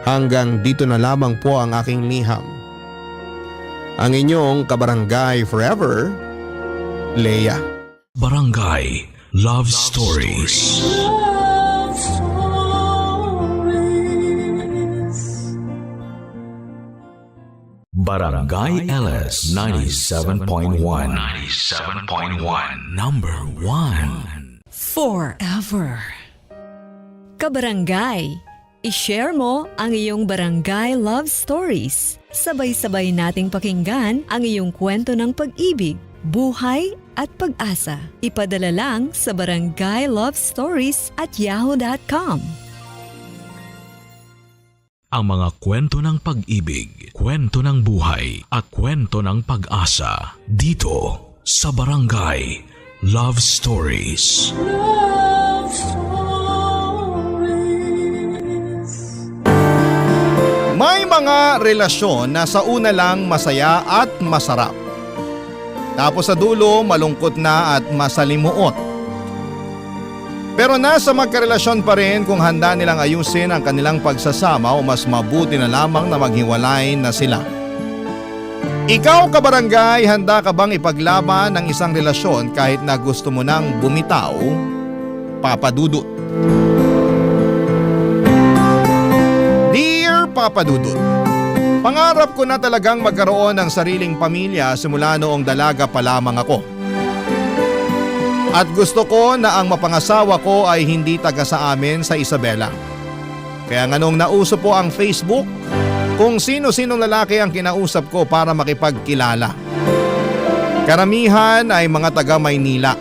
Hanggang dito na lamang po ang aking liham. Ang inyong kabarangay forever, Leia. Barangay Love Stories. Barangay LS 97.1 Number 1 Forever. Kabarangay, i-share mo ang iyong barangay love stories. Sabay-sabay nating pakinggan ang iyong kwento ng pag-ibig, buhay at pag-asa. Ipadala lang sa barangaylovestories@yahoo.com. Ang mga kwento ng pag-ibig, kwento ng buhay at kwento ng pag-asa dito sa Barangay Love Stories. May mga mga relasyon na sa una lang masaya at masarap. Tapos sa dulo malungkot na at masalimuot. Pero nasa magkarelasyon pa rin kung handa nilang ayusin ang kanilang pagsasama o mas mabuti na lamang na maghiwalay na sila. Ikaw kabarangay, handa ka bang ipaglaban ng isang relasyon kahit na gusto mo nang bumitaw? Papa Dudut. Dear Papa Dudut, pangarap ko na talagang magkaroon ng sariling pamilya simula noong dalaga pa lamang ako. At gusto ko na ang mapangasawa ko ay hindi taga sa amin sa Isabela. Kaya nga nung nauso po ang Facebook, kung sino-sinong lalaki ang kinausap ko para makipagkilala. Karamihan ay mga taga Maynila.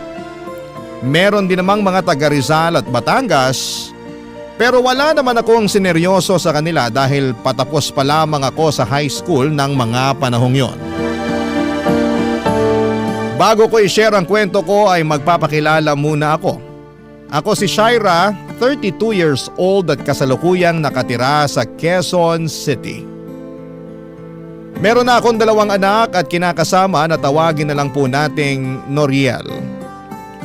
Meron din namang mga taga Rizal at Batangas, pero wala naman akong sineryoso sa kanila dahil patapos pa lamang ako sa high school ng mga panahong yon. Bago ko i-share ang kwento ko ay magpapakilala muna ako. Ako si Shaira, 32 years old at kasalukuyang nakatira sa Quezon City. Meron na akong 2 anak at kinakasama na tawagin na lang po nating Noriel.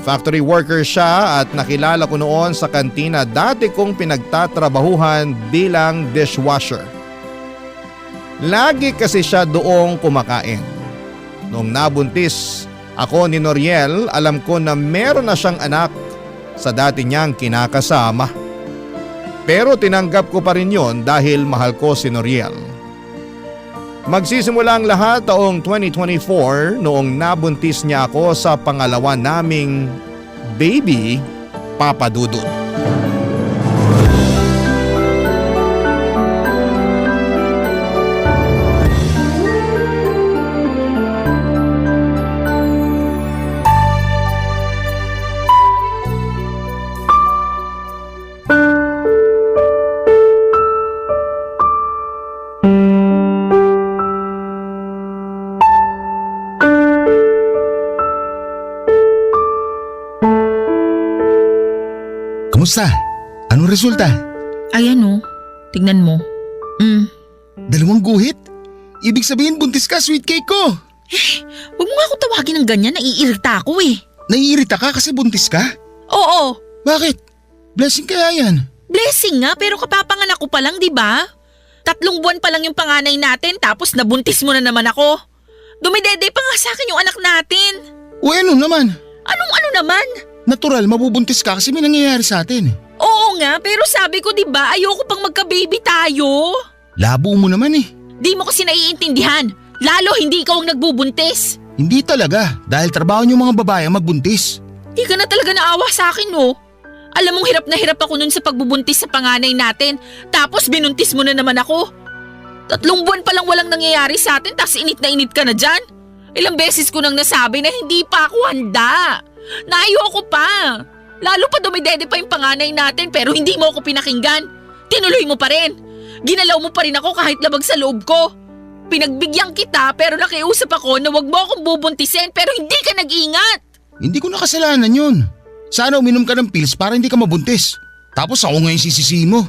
Factory worker siya at nakilala ko noon sa kantina dati kong pinagtatrabahuhan bilang dishwasher. Lagi kasi siya doong kumakain. Nung nabuntis ako ni Noriel, alam ko na meron na siyang anak sa dati niyang kinakasama. Pero tinanggap ko pa rin yon dahil mahal ko si Noriel. Magsisimula ang lahat taong 2024 noong nabuntis niya ako sa pangalawa naming baby, Papa Dudut. Kamusta? Anong resulta? Ayan o, tignan mo. 2 guhit? Ibig sabihin buntis ka, sweet cake ko. Huwag mo nga ako tawagin ng ganyan, naiirita ako eh. Naiirita ka kasi buntis ka? Oo, Bakit? Blessing kaya yan. blessing nga pero kapapanganak ko pa lang, di ba? 3 buwan pa lang yung panganay natin tapos nabuntis mo na naman ako. Dumidede pa nga sa akin yung anak natin. O ano naman? Anong ano naman? Natural, mabubuntis ka kasi may nangyayari sa atin. Oo nga, pero sabi ko 'di ba, ayoko pang magka-baby tayo. Labo mo naman eh. Di mo kasi naiintindihan. Lalo hindi ikaw ang nagbubuntis. Hindi talaga, dahil trabaho niyo mga babae ang magbuntis. Di ka na talaga naawa sa akin, no? Alam mong hirap na hirap ako nun sa pagbubuntis sa panganay natin. Tapos binuntis mo na naman ako. 3 buwan pa lang walang nangyayari sa atin, tapos init na init ka na dyan. Ilang beses ko nang nasabi na hindi pa ako handa. Na ayoko pa. Lalo pa dumidede pa yung panganay natin pero hindi mo ako pinakinggan. Tinuloy mo pa rin. Ginalaw mo pa rin ako kahit labag sa loob ko. Pinagbigyan kita pero nakiusap ako na wag mo akong bubuntisin pero hindi ka nag-ingat. Hindi ko nakasalanan yun. Sana uminom ka ng pills para hindi ka mabuntis. Tapos ako ngayon sisisihin mo.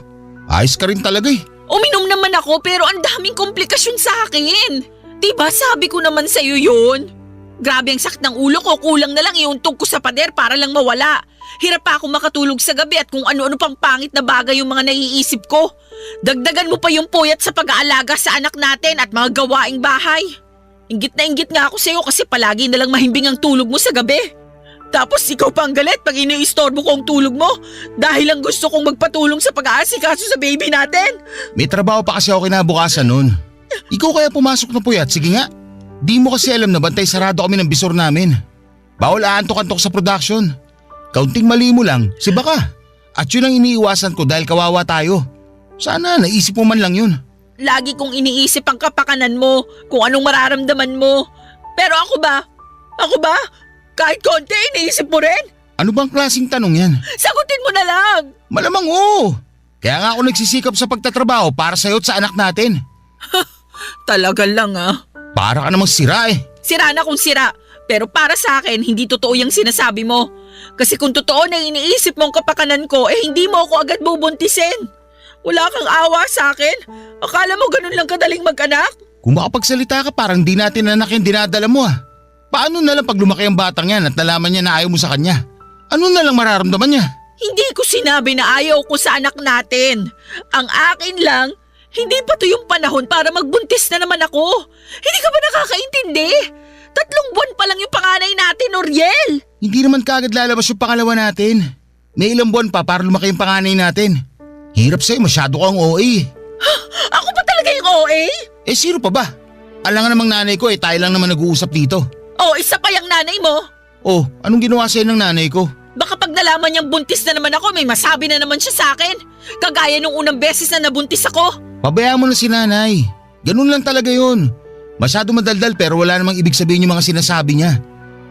Ayos ka rin talaga eh. Uminom naman ako pero ang daming komplikasyon sa akin. Diba sabi ko naman sa'yo yun? Grabe ang sakit ng ulo ko, kulang na lang iuntog ko sa pader para lang mawala. Hirap pa ako makatulog sa gabi at kung ano-ano pang pangit na bagay yung mga naiisip ko. Dagdagan mo pa yung puyat sa pag-aalaga sa anak natin at mga gawaing bahay. Inggit na inggit nga ako sa'yo kasi palagi na lang mahimbing ang tulog mo sa gabi. Tapos ikaw pa ang galit pag iniistorbo ko ang tulog mo dahil lang gusto kong magpatulong sa pag-aasikaso sa baby natin. May trabaho pa kasi ako kinabukasan nun. Ikaw kaya pumasok na puyat, sige nga. Di mo kasi alam na bantay sarado kami ng bisor namin. Bawal aantok-antok sa production. Kaunting mali mo lang, siba ka. At yun ang iniiwasan ko dahil kawawa tayo. Sana naisip mo man lang yun. Lagi kong iniisip ang kapakanan mo, kung anong mararamdaman mo. Pero ako ba? Ako ba? Kahit konti, iniisip mo rin? Ano bang klaseng tanong yan? Sagutin mo na lang! Malamang oo. Kaya nga ako nagsisikap sa pagtatrabaho para sa'yo at sa anak natin. Talaga lang ah. Para ka namang sira eh. Sira na kung sira. Pero para sa akin, hindi totoo yung sinasabi mo. Kasi kung totoo na iniisip mo ang kapakanan ko, eh hindi mo ako agad bubuntisin. Wala kang awa sa akin? Akala mo ganun lang kadaling mag-anak? Kung makapagsalita ka parang di natin anak yung dinadala mo ah. Paano na lang pag lumaki ang batang yan at nalaman niya na ayaw mo sa kanya? Ano na lang mararamdaman niya? Hindi ko sinabi na ayaw ko sa anak natin. Ang akin lang, hindi pa to yung panahon para magbuntis na naman ako. Hindi ka ba nakakaintindi? 3 buwan pa lang yung panganay natin, Oriel. Hindi naman kaagad lalabas yung pangalawa natin. May ilang buwan pa para lumaki yung panganay natin. Hirap sa'yo, masyado kang OA. Ako pa talaga yung OA? Eh sino pa ba? Alam nga namang nanay ko tayo lang naman nag-uusap dito. Oh, isa pa yung nanay mo. Oh, anong ginawa sa'yo ng nanay ko? Baka pag nalaman niyang buntis na naman ako, may masabi na naman siya sa akin. Kagaya nung unang beses na nabuntis ako. Pabayaan mo na si nanay. Ganun lang talaga yun. Masyado madaldal pero wala namang ibig sabihin yung mga sinasabi niya.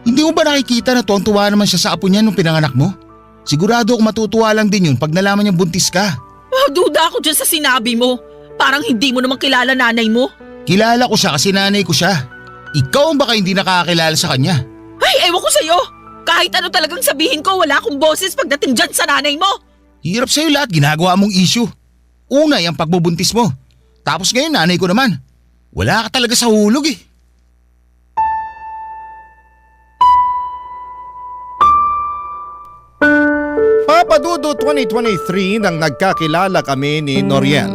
Hindi mo ba nakikita na tuwang-tuwa naman siya sa apo niya nung pinanganak mo? Sigurado akong matutuwa lang din yun pag nalaman niyang buntis ka. Oh, duda ako dyan sa sinabi mo. Parang hindi mo naman kilala nanay mo. Kilala ko siya kasi nanay ko siya. Ikaw ang baka hindi nakakakilala sa kanya. Ay, ewan ko sa'yo. Kahit ano talagang sabihin ko, wala akong boses pagdating dyan sa nanay mo. Hirap sa'yo lahat ginagawa mong issue. Una yung pagbubuntis mo. Tapos ngayon nanay ko naman. Wala ka talaga sa hulog eh. Papadudo 2023 nang nagkakilala kami ni Noriel.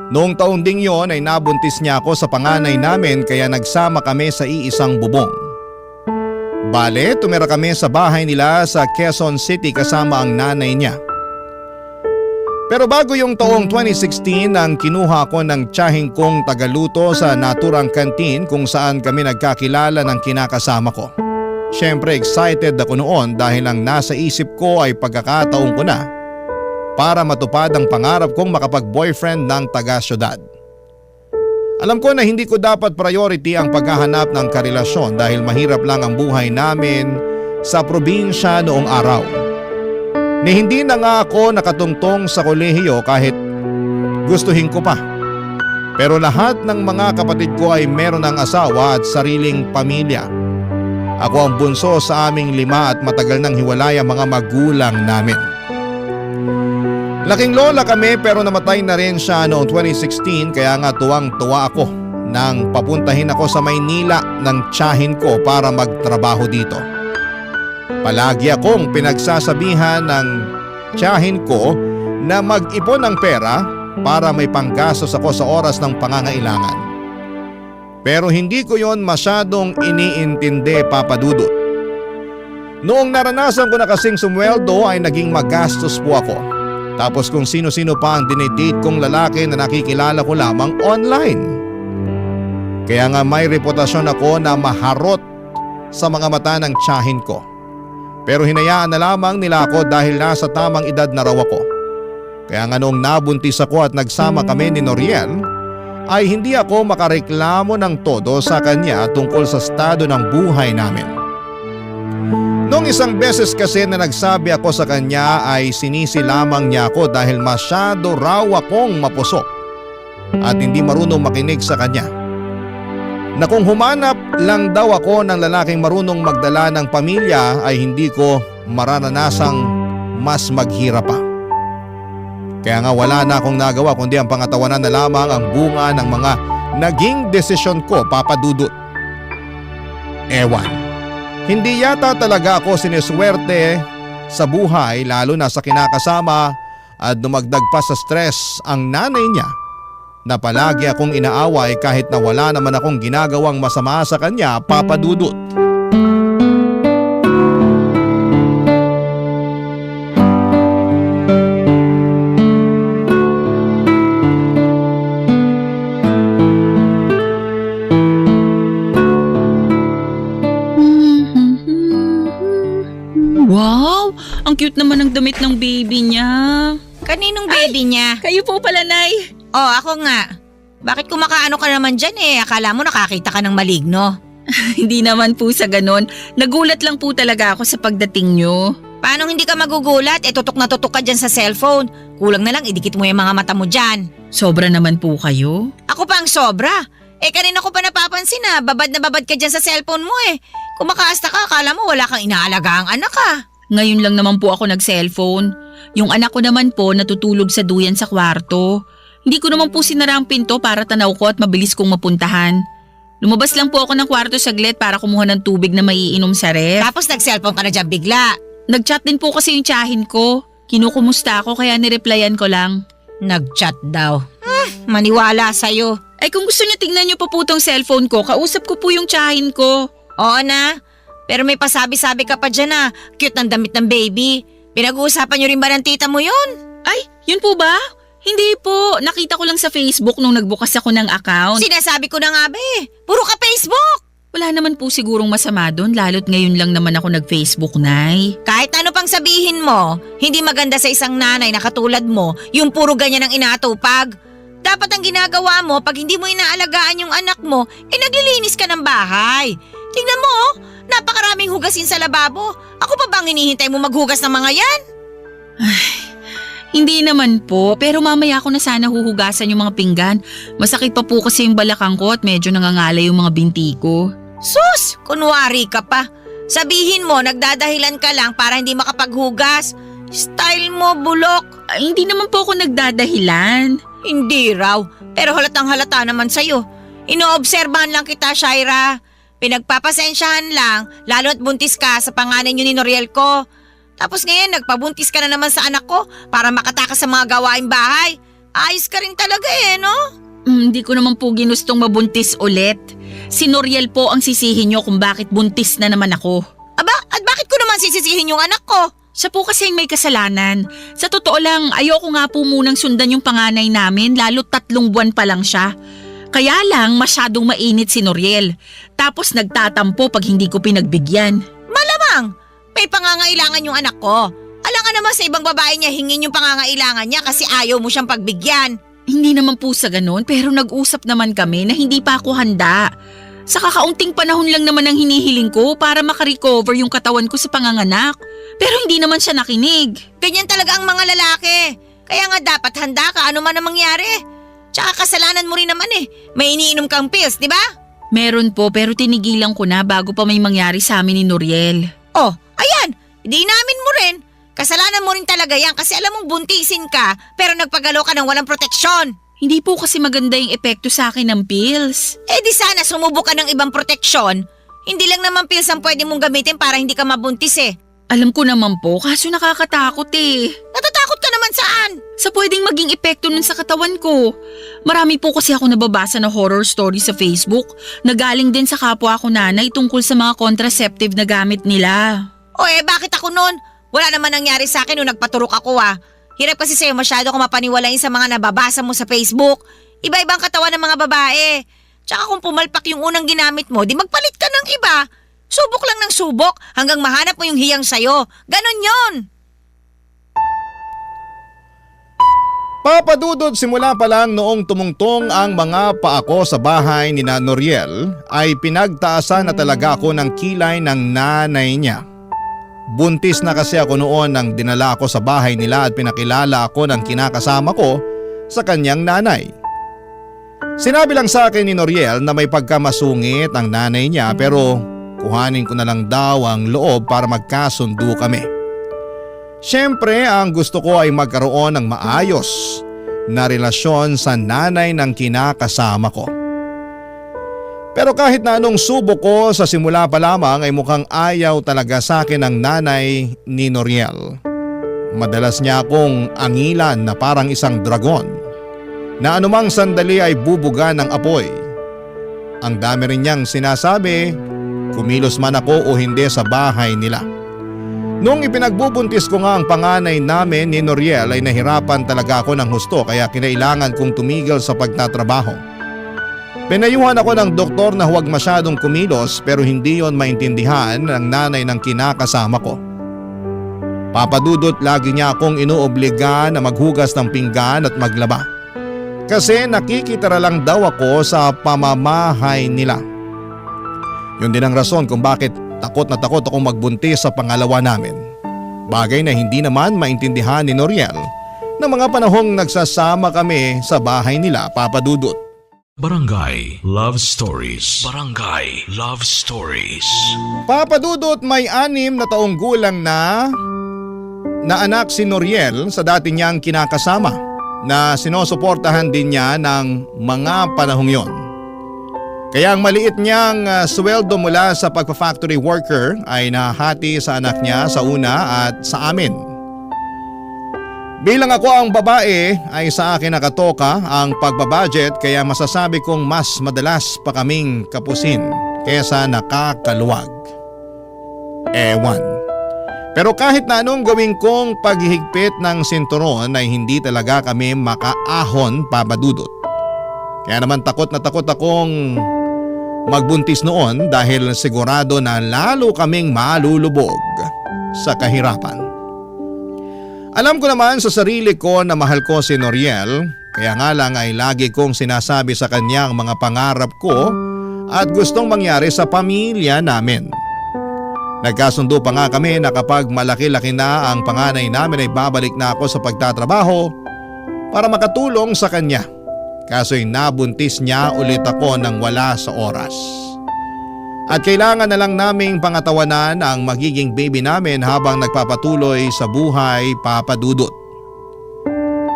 Noong taon ding yon ay nabuntis niya ako sa panganay namin kaya nagsama kami sa iisang bubong. Bale, tumira kami sa bahay nila sa Quezon City kasama ang nanay niya. Pero bago yung taong 2016 nang kinuha ko ng tiyahing kong tagaluto sa naturang kantin kung saan kami nagkakilala ng kinakasama ko. Siyempre excited ako noon dahil ang nasa isip ko ay pagkakataon ko na para matupad ang pangarap kong makapag-boyfriend ng taga-syudad. Alam ko na hindi ko dapat priority ang paghahanap ng karelasyon dahil mahirap lang ang buhay namin sa probinsya noong araw. Ni hindi na nga ako nakatungtong sa kolehiyo kahit gustuhin ko pa. Pero lahat ng mga kapatid ko ay meron ng asawa at sariling pamilya. Ako ang bunso sa aming 5 at matagal nang hiwalay ang mga magulang namin. Laking lola kami pero namatay na rin siya noong 2016 kaya nga tuwang-tuwa ako nang papuntahin ako sa Maynila ng tiyahin ko para magtrabaho dito. Palagi akong pinagsasabihan ng tiyahin ko na mag-ipon ng pera para may panggastos ako sa oras ng pangangailangan. Pero hindi ko yon masyadong iniintindi, Papa Dudut. Noong naranasan ko na kasing sumweldo ay naging magastos po ako. Tapos kung sino-sino pa ang dinedate kong lalaki na nakikilala ko lamang online. Kaya nga may reputasyon ako na maharot sa mga mata ng tiyahin ko. Pero hinayaan na lamang nila ako dahil nasa tamang edad na raw ako. Kaya nga noong nabuntis ako at nagsama kami ni Noriel, ay hindi ako makareklamo ng todo sa kanya tungkol sa estado ng buhay namin. Noong isang beses kasi na nagsabi ako sa kanya ay sinisi lamang niya ako dahil masyado raw akong mapusok at hindi marunong makinig sa kanya. Na kung humanap lang daw ako ng lalaking marunong magdala ng pamilya ay hindi ko maranasang mas maghirap pa. Kaya nga wala na akong nagawa kundi ang pangatawanan na lamang ang bunga ng mga naging desisyon ko, Papa Dudut. Ewan, hindi yata talaga ako siniswerte sa buhay lalo na sa kinakasama at dumagdag pa sa stress ang nanay niya na palagi akong inaaway kahit na wala naman akong ginagawang masama sa kanya, Papa Dudut. Wow! Ang cute naman ng damit ng baby niya. Kaninong baby niya? Kayo po pala, Nay. Oh, ako nga. Bakit kumakaano ka naman dyan Akala mo nakakita ka ng maligno. Hindi naman po sa ganon. Nagulat lang po talaga ako sa pagdating nyo. Paano hindi ka magugulat? Tutok na tutok ka dyan sa cellphone. Kulang na lang idikit mo yung mga mata mo dyan. Sobra naman po kayo. Ako pa ang sobra. Kanina ko pa napapansin na babad ka dyan sa cellphone mo Kumakaasta ka, akala mo wala kang inaalaga ang anak ka. Ngayon lang naman po ako nag-cellphone. Yung anak ko naman po natutulog sa duyan sa kwarto. Hindi ko naman po sinara ang pinto para tanaw ko at mabilis kong mapuntahan. Lumabas lang po ako ng kwarto saglit para kumuha ng tubig na maiinom sa ref. Tapos nag-cellphone ka na dyan bigla. Nag-chat din po kasi yung tiyahin ko. Kinukumusta ako kaya nireplyan ko lang. Nag-chat daw. Maniwala sa'yo. Ay kung gusto niyo tingnan niyo po po tong cellphone ko, kausap ko po yung tiyahin ko. Oo na. Pero may pasabi-sabi ka pa dyan na cute ng damit ng baby. Pinag-uusapan niyo rin ba ng tita mo yun? Ay, yun po ba? Hindi po, nakita ko lang sa Facebook nung nagbukas ako ng account. Sinasabi ko na nga be. Puro ka Facebook. Wala naman po sigurong masama doon, lalo't ngayon lang naman ako nag-Facebook, Nay. Kahit ano pang sabihin mo, hindi maganda sa isang nanay na katulad mo yung puro ganyan ang inaatupag. Dapat ang ginagawa mo pag hindi mo inaalagaan yung anak mo, naglilinis ka ng bahay. Tingnan mo, napakaraming hugasin sa lababo. Ako pa bang hinihintay mo maghugas ng mga yan? Hindi naman po, pero mamaya ko na sana huhugasan yung mga pinggan. Masakit pa po kasi yung balakang ko at medyo nangangalay yung mga binti ko. Sus, kunwari ka pa. Sabihin mo, nagdadahilan ka lang para hindi makapaghugas. Style mo, bulok. Ay, hindi naman po ako nagdadahilan. Hindi raw, pero halatang halata naman sa'yo. Inoobserbahan lang kita, Shaira. Pinagpapasensyahan lang, lalo't buntis ka sa panganay niyo ni Noriel ko. Tapos ngayon, nagpabuntis ka na naman sa anak ko para makatakas sa mga gawaing bahay. Ayos ka rin talaga no? Hindi ko naman po ginustong mabuntis ulit. Si Noriel po ang sisihin niyo kung bakit buntis na naman ako. Aba, at bakit ko naman sisisihin yung anak ko? Siya po kasi may kasalanan. Sa totoo lang, ayoko nga po munang sundan yung panganay namin lalo't 3 buwan pa lang siya. Kaya lang masyadong mainit si Noriel. Tapos nagtatampo pag hindi ko pinagbigyan. Malamang! May pangangailangan yung anak ko. Alam ka naman sa ibang babae niya hingin yung pangangailangan niya kasi ayaw mo siyang pagbigyan. Hindi naman po sa ganun pero nag-usap naman kami na hindi pa ako handa. Sa kakaunting panahon lang naman ang hinihiling ko para makarecover yung katawan ko sa panganganak. Pero hindi naman siya nakinig. Ganyan talaga ang mga lalaki. Kaya nga dapat handa ka ano man ang mangyari. Tsaka kasalanan mo rin naman May iniinom kang pills, di ba? Meron po pero tinigilan ko na bago pa may mangyari sa amin ni Noriel. Oh, ayan, hindi namin mo rin. Kasalanan mo rin talaga yan kasi alam mong buntisin ka pero nagpagalo ka ng walang proteksyon. Hindi po kasi maganda yung epekto sa akin ng pills. Di sana sumubok ka ng ibang proteksyon. Hindi lang naman pills ang pwede mong gamitin para hindi ka mabuntis Alam ko naman po kaso nakakatakot Natatakot ka naman saan? Sa pwedeng maging epekto nun sa katawan ko. Marami po kasi ako nababasa na horror story sa Facebook na galing din sa kapwa ko nanay tungkol sa mga contraceptive na gamit nila. Bakit ako nun? Wala naman nangyari sa akin nung nagpaturok ako Hirap kasi sa'yo masyado ko mapaniwalain sa mga nababasa mo sa Facebook. Iba-ibang katawan ng mga babae. Tsaka kung pumalpak yung unang ginamit mo, di magpalit ka ng iba. Subok lang ng subok hanggang mahanap mo yung hiyang sayo. Ganon yon. Papadudod simula pa lang noong tumungtong ang mga paako sa bahay ni na Noriel ay pinagtaasan na talaga ako ng kilay ng nanay niya. Buntis na kasi ako noon nang dinala ako sa bahay nila at pinakilala ako ng kinakasama ko sa kanyang nanay. Sinabi lang sa akin ni Noriel na may pagkamasungit ang nanay niya pero kuhanin ko na lang daw ang loob para magkasundo kami. Siyempre ang gusto ko ay magkaroon ng maayos na relasyon sa nanay ng kinakasama ko. Pero kahit na anong subok ko sa simula pa lamang ay mukhang ayaw talaga sa akin ang nanay ni Noriel. Madalas niya akong angilan na parang isang dragon na anumang sandali ay bubuga ng apoy. Ang dami rin niyang sinasabi, kumilos man ako o hindi sa bahay nila. Nung ipinagbubuntis ko nga ang panganay namin ni Noriel ay nahirapan talaga ako ng husto kaya kinailangan kong tumigil sa pagtatrabaho. Pinayuhan ako ng doktor na huwag masyadong kumilos pero hindi yon maintindihan ng nanay ng kinakasama ko. Papadudot lagi niya akong inuobliga na maghugas ng pinggan at maglaba. Kasi nakikitara lang daw ako sa pamamahay nila. Yun din ang rason kung bakit takot na takot akong magbuntis sa pangalawa namin. Bagay na hindi naman maintindihan ni Noriel na mga panahong nagsasama kami sa bahay nila, Papadudot. Barangay Love Stories. Barangay Love Stories. Papadudot, may 6 na taong gulang na na anak si Noriel sa dati niyang kinakasama na sinusuportahan din niya ng mga panahong yon. Kaya ang maliit niyang sweldo mula sa pagpa-factory worker ay nahati sa anak niya sa una at sa amin. Bilang ako ang babae ay sa akin nakatoka ang pagbabudget kaya masasabi kong mas madalas pa kaming kapusin kesa nakakaluwag. Ewan. Pero kahit na anong gawin kong paghihigpit ng sinturon ay hindi talaga kami makaahon papadudot. Kaya naman takot na takot akong magbuntis noon dahil sigurado na lalo kaming malulubog sa kahirapan. Alam ko naman sa sarili ko na mahal ko si Noriel, kaya nga lang ay lagi kong sinasabi sa kanya ang mga pangarap ko at gustong mangyari sa pamilya namin. Nagkasundo pa nga kami na kapag malaki-laki na ang panganay namin ay babalik na ako sa pagtatrabaho para makatulong sa kanya. Kaso'y nabuntis niya ulit ako nang wala sa oras. At kailangan na lang naming pangatawanan ang magiging baby namin habang nagpapatuloy sa buhay papadudot.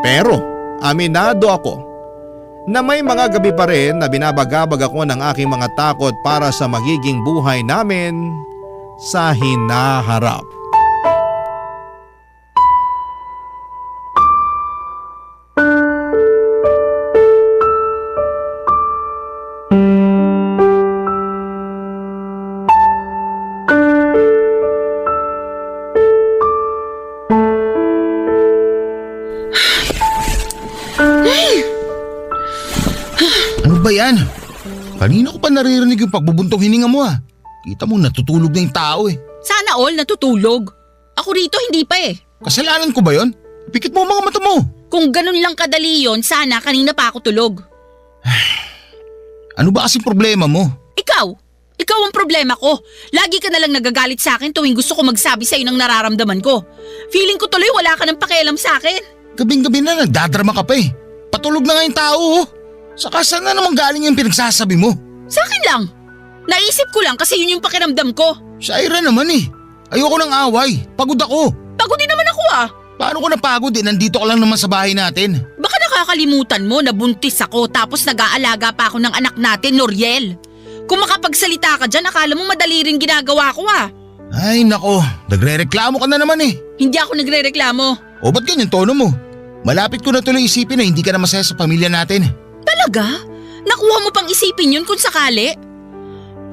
Pero aminado ako na may mga gabi pa rin na binabagabag ako ng aking mga takot para sa magiging buhay namin sa hinaharap. Ano ba yan? Kanina ko pa naririnig yung pagbubuntong hininga mo ah. Kita mo natutulog na yung tao eh. Sana all natutulog. Ako rito hindi pa eh. Kasalanan ko ba yon? Pikit mo ang mga mata mo. Kung ganun lang kadali yon, sana kanina pa ako tulog. Ano ba kasing problema mo? Ikaw ang problema ko. Lagi ka na lang nagagalit sa akin tuwing gusto ko magsabi sa'yo ng nararamdaman ko. Feeling ko tuloy wala ka ng pakialam sa akin. Gabing-gabi na nagdadrama ka pa eh. Patulog na nga yung tao oh. Saka saan na naman galing yung pinagsasabi mo? Sa akin lang. Naisip ko lang kasi yun yung pakiramdam ko. Shaira naman eh. Ayoko ng away. Pagod ako. Pagod din naman ako ah. Paano ko napagod eh? Nandito ka lang naman sa bahay natin. Baka nakakalimutan mo na buntis ako tapos nag-aalaga pa ako ng anak natin, Noriel. Kung makapagsalita ka dyan, akala mo madali rin ginagawa ko ah. Ay nako, nagre-reklamo ka na naman eh. Hindi ako nagre-reklamo. O ba't ganyan tono mo? Malapit ko na tuloy isipin na hindi ka na masaya sa pamilya natin. Talaga? Nakuha mo pang isipin yun kung sakali?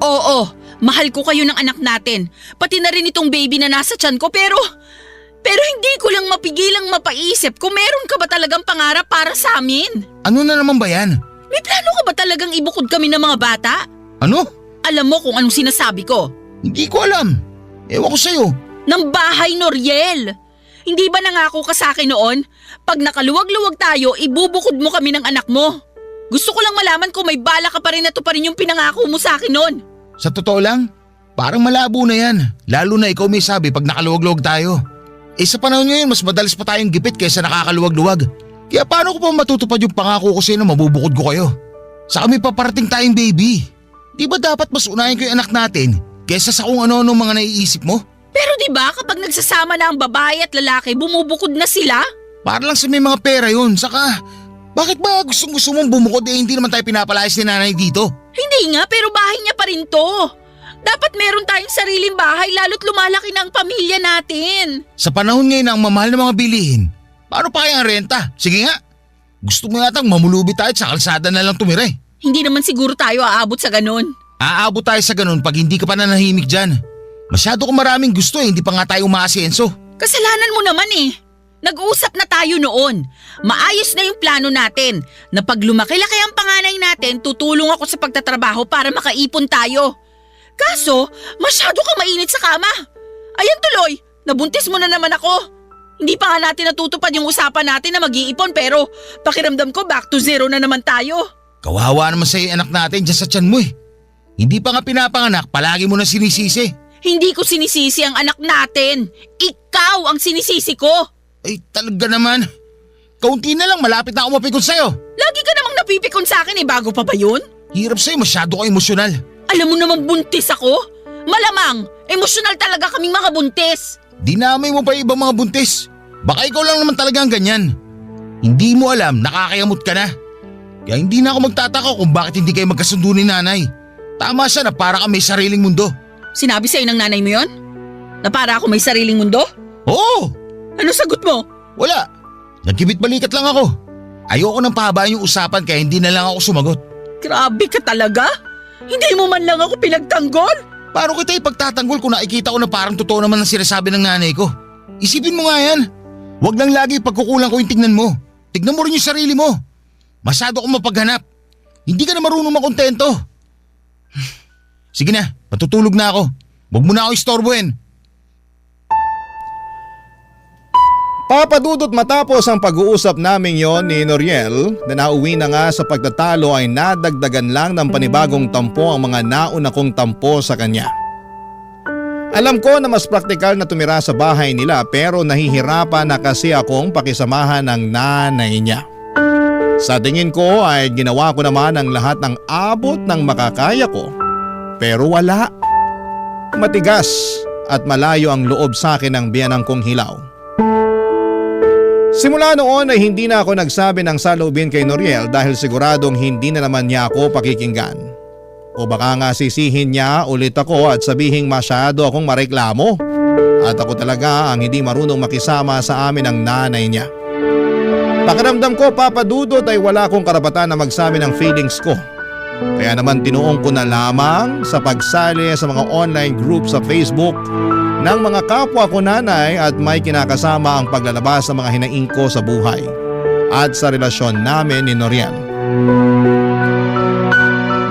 Oo, mahal ko kayo ng anak natin. Pati na rin itong baby na nasa tiyan ko pero hindi ko lang mapigilang mapaisip kung meron ka ba talagang pangarap para sa amin. Ano na naman ba yan? May plano ka ba talagang ibukod kami ng mga bata? Ano? Alam mo kung anong sinasabi ko? Hindi ko alam. Ewan ko sa'yo. Ng bahay, Noriel. Hindi ba nangako ka sa akin noon? Pag nakaluwag-luwag tayo, ibubukod mo kami ng anak mo. Gusto ko lang malaman kung may bala ka pa rin na to pa rin yung pinangako mo sa akin noon. Sa totoo lang, parang malabo na yan. Lalo na ikaw may sabi pag nakaluwag-luwag tayo. Sa panahon ngayon, mas madalas pa tayong gipit kaysa nakakaluwag-luwag. Kaya paano ko pa matutupad yung pangako ko sa'yo na mabubukod ko kayo? Sa kami paparating tayong baby. Di ba dapat mas unahin ko yung anak natin kaysa sa kung ano-ano mga naiisip mo? Pero di ba kapag nagsasama na ang babae at lalaki, bumubukod na sila? Para lang sa may mga pera yun. Saka, bakit ba gusto mong bumukod hindi naman tayo pinapalayas ni nanay dito? Hindi nga, pero bahay niya pa rin to. Dapat meron tayong sariling bahay lalo't lumalaki na ang pamilya natin. Sa panahon ngayon ang mamahal ng mga bilihin, paano pa kaya ang renta? Sige nga, gusto mo yatang mamulubi tayo at sa kalsada na lang tumira eh. Hindi naman siguro tayo aabot sa ganun. Aabot tayo sa ganun pag hindi ka pa nanahimik dyan. Masyado kong maraming gusto hindi pa nga tayo umaasenso. Kasalanan mo naman eh. Nag-uusap na tayo noon. Maayos na yung plano natin na pag lumaki-laki ang panganay natin, tutulong ako sa pagtatrabaho para makaipon tayo. Kaso, masyado ka mainit sa kama. Ayan tuloy, nabuntis mo na naman ako. Hindi pa nga natin natutupad yung usapan natin na mag-iipon pero pakiramdam ko back to zero na naman tayo. Kawawa naman sa'yo anak natin dyan sa tiyan mo eh. Hindi pa nga pinapanganak, palagi mo na sinisisi. Hindi ko sinisisi ang anak natin. Ikaw ang sinisisi ko. Ay talaga naman. Kaunti na lang, malapit na ako mapikon sa'yo. Lagi ka namang napipikon sa akin eh, bago pa ba yun? Hirap sa'yo, masyado ka emosyonal. Alam mo namang buntis ako? Malamang, emosyonal talaga kaming mga buntis. Dinamay mo pa yung ibang mga buntis. Baka ikaw lang naman talaga ang ganyan. Hindi mo alam, nakakayamot ka na. Kaya hindi na ako magtataka kung bakit hindi kayo magkasundo ni nanay. Tama siya na para ka may sariling mundo. Sinabi sa'yo ng nanay mo yon? Na para ako may sariling mundo? Oo! Ano sagot mo? Wala. Nagkibit-balikat lang ako. Ayoko nang pahabaan yung usapan kaya hindi na lang ako sumagot. Grabe ka talaga? Hindi mo man lang ako pinagtanggol? Paano kita ipagtatanggol kung nakikita ko na parang totoo naman ang sinasabi ng nanay ko? Isipin mo nga yan. Huwag lang lagi pagkukulang ko yung tingnan mo. Tignan mo rin yung sarili mo. Masyado akong mapaghanap. Hindi ka na marunong makontento. Sige na, matutulog na ako. Huwag mo na ako istorbohin. Papadudot matapos ang pag-uusap namin yon ni Noriel na nauwi na nga sa pagtatalo ay nadagdagan lang ng panibagong tampo ang mga nauna kong tampo sa kanya. Alam ko na mas praktikal na tumira sa bahay nila pero nahihirapan na kasi akong pakisamahan ng nanay niya. Sa tingin ko ay ginawa ko naman ang lahat ng abot ng makakaya ko pero wala. Matigas at malayo ang loob sa akin ng biyanang kong hilaw. Simula noon ay hindi na ako nagsabi ng saloobin kay Noriel dahil siguradong hindi na naman niya ako pakikinggan. O baka nga sisihin niya ulit ako at sabihing masyado akong mareklamo at ako talaga ang hindi marunong makisama sa amin ng nanay niya. Pakiramdam ko, Papa Dudut, ay wala akong karapatan na magsabi ng feelings ko. Kaya naman tinuong ko na lamang sa pagsali sa mga online group sa Facebook ng mga kapwa ko nanay at may kinakasama ang paglalabas ng mga hinaing ko sa buhay at sa relasyon namin ni Noriel.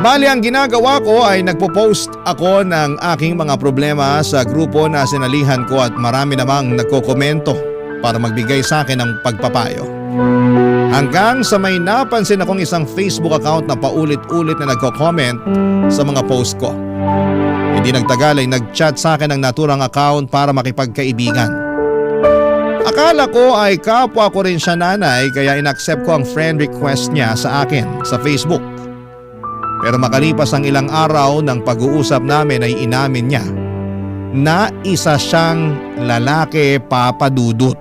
Bali ang ginagawa ko ay nagpo-post ako ng aking mga problema sa grupo na sinalihan ko at marami namang nagkokomento para magbigay sa akin ng pagpapayo. Hanggang sa may napansin akong isang Facebook account na paulit-ulit na nagko-comment sa mga post ko. Hindi nagtagal ay nag-chat sa akin ang naturang account para makipagkaibigan. Akala ko ay kapwa ko rin siya nanay kaya inaccept ko ang friend request niya sa akin sa Facebook. Pero makalipas ang ilang araw ng pag-uusap namin ay inamin niya na isa siyang lalaki, Papa Dudut.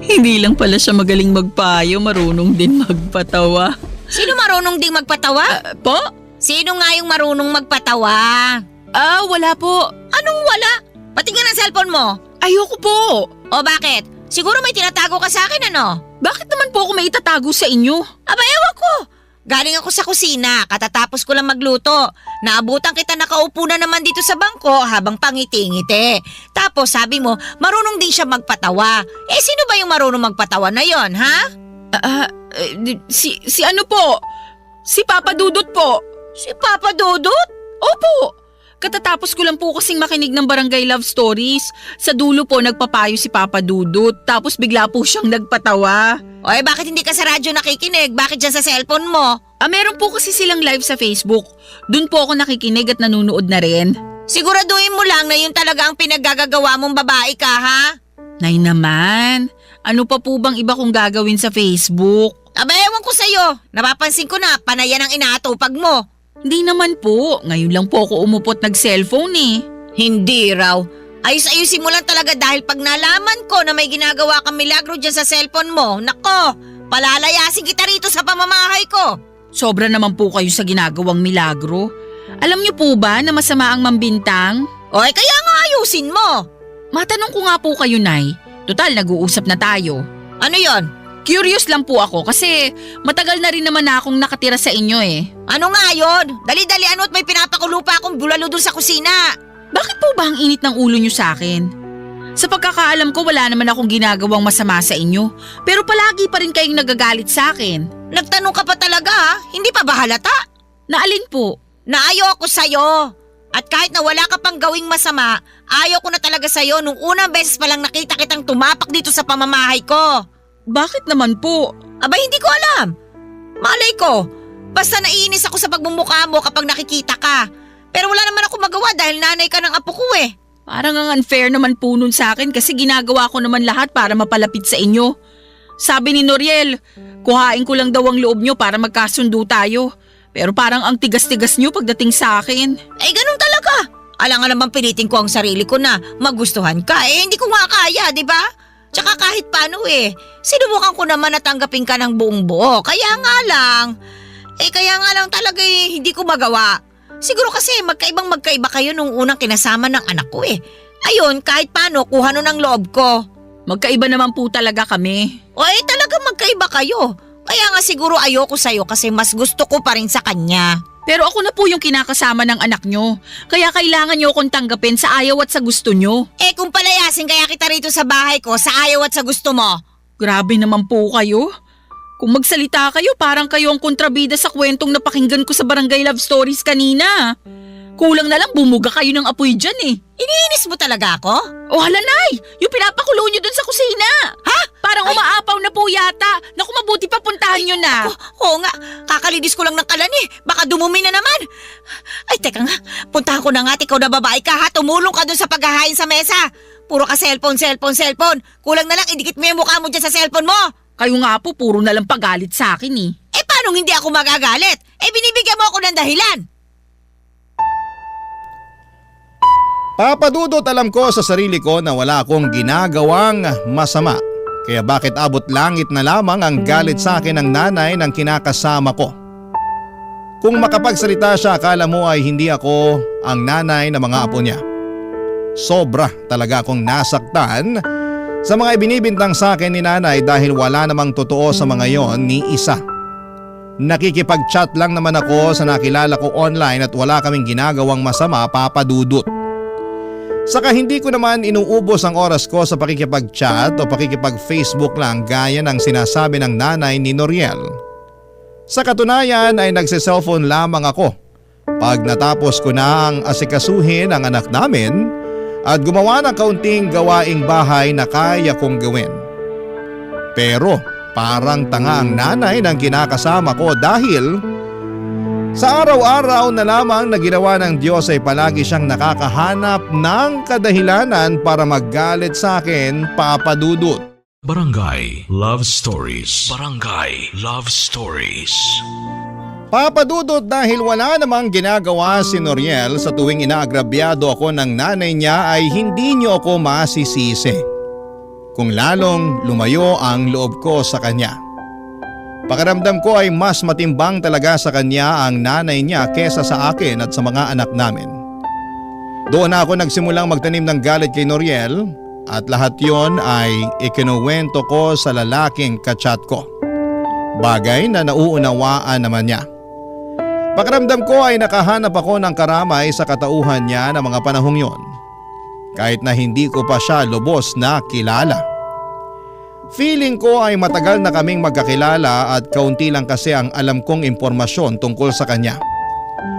Hindi lang pala siya magaling magpayo, marunong din magpatawa. Sino marunong ding magpatawa? Po? Sino nga yung marunong magpatawa? Wala po. Anong wala? Patingin ang cellphone mo. Ayoko po. O bakit? Siguro may tinatago ka sa akin ano? Bakit naman po ako may itatago sa inyo? Aba ewan ko. Galing ako sa kusina, katatapos ko lang magluto. Naabutan kita nakaupo na naman dito sa bangko habang pangiti-ngiti. Tapos sabi mo, marunong din siya magpatawa. Eh sino ba yung marunong magpatawa na yon, ha? Si ano po? Si Papa Dudut po. Si Papa Dudut? Opo. Katatapos ko lang po kasing makinig ng Barangay Love Stories. Sa dulo po nagpapayo si Papa Dudut. Tapos bigla po siyang nagpatawa. O eh bakit hindi ka sa radyo nakikinig? Bakit dyan sa cellphone mo? Meron po kasi silang live sa Facebook. Doon po ako nakikinig at nanunood na rin. Siguraduhin mo lang na yun talaga ang pinaggagawa mong babae ka, ha? Nay naman, ano pa po bang iba kong gagawin sa Facebook? Aba ewan ko sa'yo. Napapansin ko na panayan ang inaatupag mo. Hindi naman po. Ngayon lang po ako umupot nag-cellphone eh. Hindi raw. Ayos-ayusin mo lang talaga dahil pag nalaman ko na may ginagawa kang milagro dyan sa cellphone mo, nako, palalayasin kita rito sa pamamahay ko. Sobra naman po kayo sa ginagawang milagro. Alam niyo po ba na masama ang mambintang? Oy, kaya nga ayusin mo. Matanong ko nga po kayo, Nay. Total, nag-uusap na tayo. Ano yon? Curious lang po ako kasi matagal na rin naman na akong nakatira sa inyo eh. Ano nga yon? Dali-dali ano't may pinapakulo pa akong bulalo dun sa kusina. Bakit po ba ang init ng ulo niyo sa akin? Sa pagkakaalam ko wala naman akong ginagawang masama sa inyo. Pero palagi pa rin kayong nagagalit sa akin. Nagtanong ka pa talaga ha? Hindi pa ba halata? Naalin po? Na ayoko sa'yo. At kahit na wala ka pang gawing masama, ayaw ko na talaga sa'yo nung unang beses pa lang nakita kitang tumapak dito sa pamamahay ko. Bakit naman po? Aba hindi ko alam. Malay ko, basta naiinis ako sa pagmumukha mo kapag nakikita ka. Pero wala naman ako magawa dahil nanay ka ng apo ko eh. Parang ang unfair naman po nun sa akin kasi ginagawa ko naman lahat para mapalapit sa inyo. Sabi ni Noriel, kuhain ko lang daw ang loob nyo para magkasundo tayo. Pero parang ang tigas-tigas nyo pagdating sa akin. Ay, ganun talaga. Alam nga naman pilitin ko ang sarili ko na magustuhan ka. Hindi ko nga kaya, di ba? Tsaka kahit paano sinubukan ko naman na tanggapin ka ng buong buo. Kaya nga lang talaga hindi ko magawa. Siguro kasi magkaiba kayo nung unang kinasama ng anak ko Ayun, kahit paano, kuha nun ang loob ko. Magkaiba naman po talaga kami. Talagang magkaiba kayo. Kaya nga siguro ayoko sa'yo kasi mas gusto ko pa rin sa kanya. Pero ako na po yung kinakasama ng anak nyo. Kaya kailangan nyo akong tanggapin sa ayaw at sa gusto nyo. Kung palayasin kaya kita rito sa bahay ko sa ayaw at sa gusto mo. Grabe naman po kayo. Kung magsalita kayo, parang kayo ang kontrabida sa kwentong napakinggan ko sa Barangay Love Stories kanina. Kulang na lang bumuga kayo ng apoy dyan Iniinis mo talaga ako? O hala, Nay! Yung pinapakulo nyo dun sa kusina! Ha? Parang umaapaw na po yata. Naku, mabuti pa puntahan nyo na. Oo nga, kakalidis ko lang ng kalan Baka dumumi na naman. Ay, teka nga. Puntahan ko na nga at ikaw na babae ka ha. Tumulong ka dun sa paghahain sa mesa. Puro ka cellphone. Kulang na lang, idikit mo yung mukha mo dyan sa cellphone mo. Kayo nga po, puro na lang pagalit sa akin Paano hindi ako magagalit? Binibigyan mo ako ng dahilan. Papadudot alam ko sa sarili ko na wala akong ginagawang masama. Kaya bakit abot langit na lamang ang galit sa akin ng nanay ng kinakasama ko? Kung makapagsalita siya, akala mo ay hindi ako ang nanay ng mga apo niya. Sobra talaga akong nasaktan sa mga ibinibintang sa akin ni nanay dahil wala namang totoo sa mga yon ni isa. Nakikipag-chat lang naman ako sa nakilala ko online at wala kaming ginagawang masama, papadudot. Saka hindi ko naman inuubos ang oras ko sa pakikipag-chat o pakikipag-Facebook lang gaya ng sinasabi ng nanay ni Noriel. Sa katunayan ay nagse-cellphone lamang ako pag natapos ko na ang asikasuhin ang anak namin at gumawa ng kaunting gawaing bahay na kaya kong gawin. Pero parang tanga ang nanay ng kinakasama ko dahil sa araw-araw na lamang na ginawa ng Diyos ay palagi siyang nakakahanap ng kadahilanan para maggalit sa akin, papadudot. Barangay Love Stories. Barangay Love Stories. Papadudot dahil wala namang ginagawa si Noriel sa tuwing inaagrabyado ako ng nanay niya ay hindi niyo ako masisisi. Kung lalong lumayo ang loob ko sa kanya. Pakiramdam ko ay mas matimbang talaga sa kanya ang nanay niya kesa sa akin at sa mga anak namin. Doon na ako nagsimulang magtanim ng galit kay Noriel at lahat yon ay ikinuwento ko sa lalaking kachat ko. Bagay na nauunawaan naman niya. Pakiramdam ko ay nakahanap ako ng karamay sa katauhan niya ng mga panahong yon. Kahit na hindi ko pa siya lubos na kilala. Feeling ko ay matagal na kaming magkakilala at kaunti lang kasi ang alam kong impormasyon tungkol sa kanya.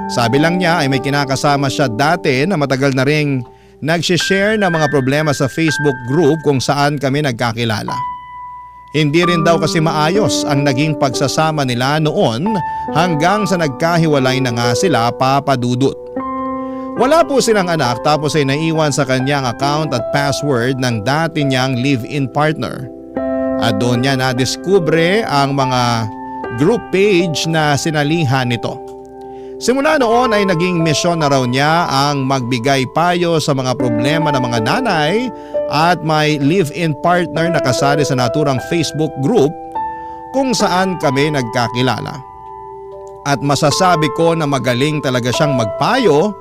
Sabi lang niya ay may kinakasama siya dati na matagal na ring nagsishare ng mga problema sa Facebook group kung saan kami nagkakilala. Hindi rin daw kasi maayos ang naging pagsasama nila noon hanggang sa nagkahiwalay na nga sila, papadudot. Wala po silang anak tapos ay naiwan sa kanyang account at password ng dati niyang live-in partner. At doon niya nadiskubre ang mga group page na sinalihan nito. Simula noon ay naging misyon na raw niya ang magbigay payo sa mga problema ng mga nanay at may live-in partner na kasali sa naturang Facebook group kung saan kami nagkakilala. At masasabi ko na magaling talaga siyang magpayo,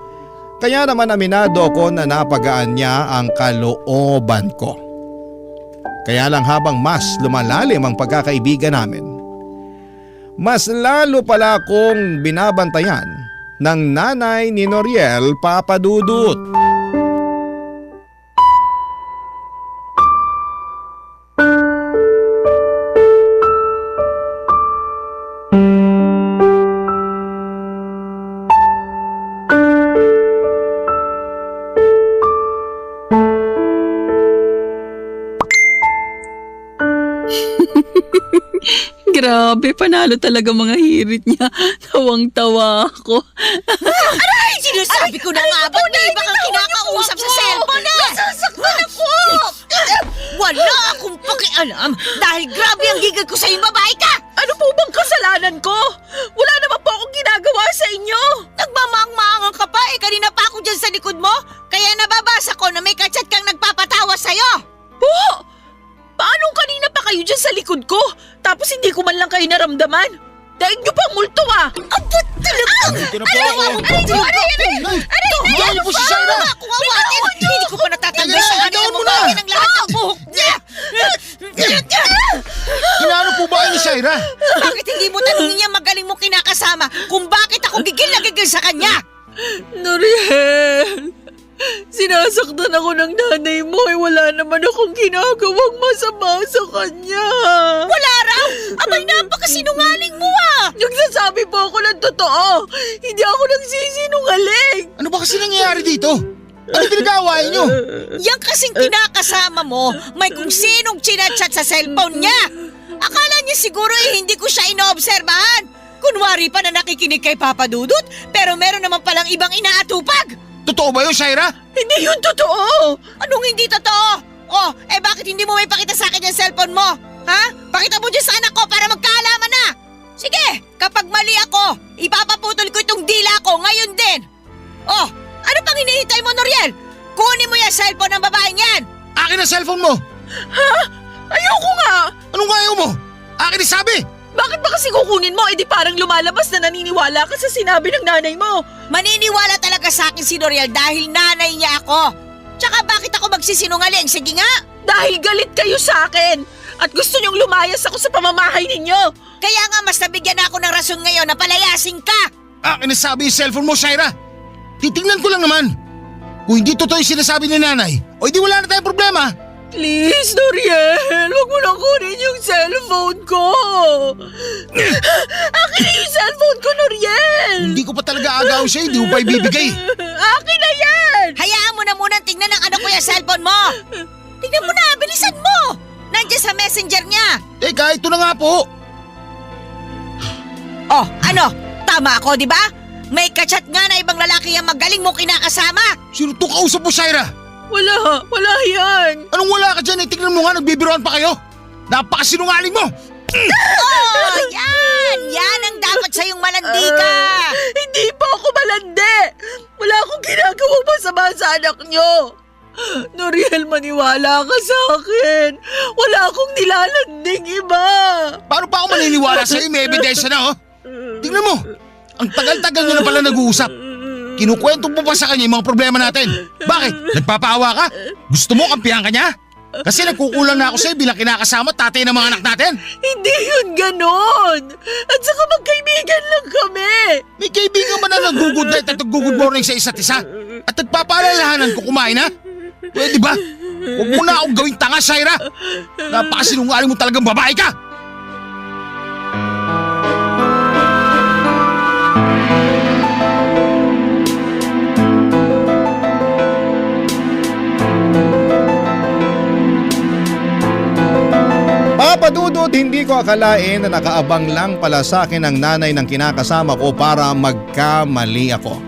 kaya naman aminado ko na napagaan niya ang kalooban ko. Kaya lang habang mas lumalalim ang pagkakaibigan namin, mas lalo pala akong binabantayan ng nanay ni Noriel, papadudot. Grabe, panalo talaga mga hirit niya. Tawang-tawa ako. Sinasabi ko na nga, ba't may iba kang kinakausap sa cellphone eh? Nasasaktan ako! Wala akong pakialam dahil grabe ang gigil ko sa'yo, babae ka! Ano po bang kasalanan ko? Wala naman po akong ginagawa sa inyo. Nagmamaang-maangan ka pa eh, kanina pa ako dyan sa likod mo. Kaya nababasa ko na may kachat kang nagpapatawa sa'yo. Po! Paanong kanina pa kayo dyan sa likod ko? Tapos hindi ko man lang kayo naramdaman? Daig niyo pang multo ah! Abot talagang! Dito na po ako. Aray po si Shaira! Kung awatin, hindi ko pa natatanggal sa kanya Ayaw ang mo mukha na! niya ng lahat ng buhok niya! Inaano po ba kayo ni Shaira? Bakit hindi mo tanongin niya magaling mo kinakasama kung bakit ako gigil na gigil sa kanya? Noriel, sinasaktan ako ng nanay mo eh wala naman akong ginagawang masama sa kanya. Wala raw! Abay, napakasinungaling mo ah! Nagsasabi po ako ng totoo. Hindi ako nagsisinungaling. Ano ba kasi nangyayari dito? Ano pinag-aawayan nyo? Yang kasing kinakasama mo, may kung sinong chinachat sa cellphone niya. Akala niya siguro hindi ko siya inoobserbahan. Kunwari pa na nakikinig kay Papa Dudut, pero meron naman palang ibang inaatupag. Totoo ba yun, Shaira? Hindi yun totoo. Anong hindi totoo? Oh, bakit hindi mo may pakita sa akin yung cellphone mo? Ha? Pakita mo dyan sa anak ko para magkaalaman na. Sige, kapag mali ako, ipapaputol ko itong dila ko ngayon din. Oh, ano pang hinihintay mo, Noriel? Kunin mo yung cellphone ng babaeng yan. Akin ang cellphone mo! Ayoko nga. Anong ayaw mo? Akin ang sabi! Bakit ba kasi kukunin mo? Eh di parang lumalabas na naniniwala ka sa sinabi ng nanay mo. Maniniwala talaga sa akin si Noriel dahil nanay niya ako. Tsaka bakit ako magsisinungaling? Sige nga. Dahil galit kayo sa akin. At gusto niyong lumayas ako sa pamamahay ninyo. Kaya nga mas nabigyan ako ng rason ngayon na palayasin ka. Akin ang sabi yung cellphone mo, Shaira! Titingnan ko lang naman. Kung hindi totoo yung sinasabi ni nanay, o hindi wala na tayong problema. Please, Noriel, huwag mo lang kunin yung cellphone ko. Akin na yung cellphone ko, Noriel. Hindi ko pa talaga agawin sa'yo, hindi mo pa ibibigay. Akin na yan. Hayaan mo na muna tingnan ng anak ko yung cellphone mo. Tingnan mo na, bilisan mo. Nandiyan sa messenger niya. Teka, ito na nga po. Oh, ano? Tama ako, di ba? May kachat nga na ibang lalaki yung magaling mo kinakasama. Sino itong kausap mo, Shaira? Wala yan. Anong wala ka dyan? Tignan mo nga, nagbibiroan pa kayo. Napakasinungaling mo. Oh, yan! Yan ang dapat sa'yong malandi ka. Hindi pa ako malandi. Wala akong ginagawang masama sa anak nyo. Noriel, maniwala ka sa akin. Wala akong nilalanding iba. Paano pa ako maniniwala sa'yo? May ebidensya na, oh. Tingnan mo, ang tagal-tagal nyo na pala nag-uusap. Kinukwento mo pa sa kanya yung mga problema natin. Bakit? Nagpapaawa ka? Gusto mo kampihan ka niya? Kasi nagkukulang na ako sa'yo bilang kinakasama tatay ng mga anak natin. Hindi yun ganon. At saka magkaibigan lang kami. May kaibigan ba na nag-good night at nag-good morning sa isa't isa? At nagpapaalalahanan ko kumain, ha? Pwede ba? Huwag mo na akong gawing tanga, Shaira. Napakasinungaling mo talagang babae ka. Papadudot, hindi ko akalain na nakaabang lang pala sa akin ang nanay ng kinakasama ko para magkamali ako.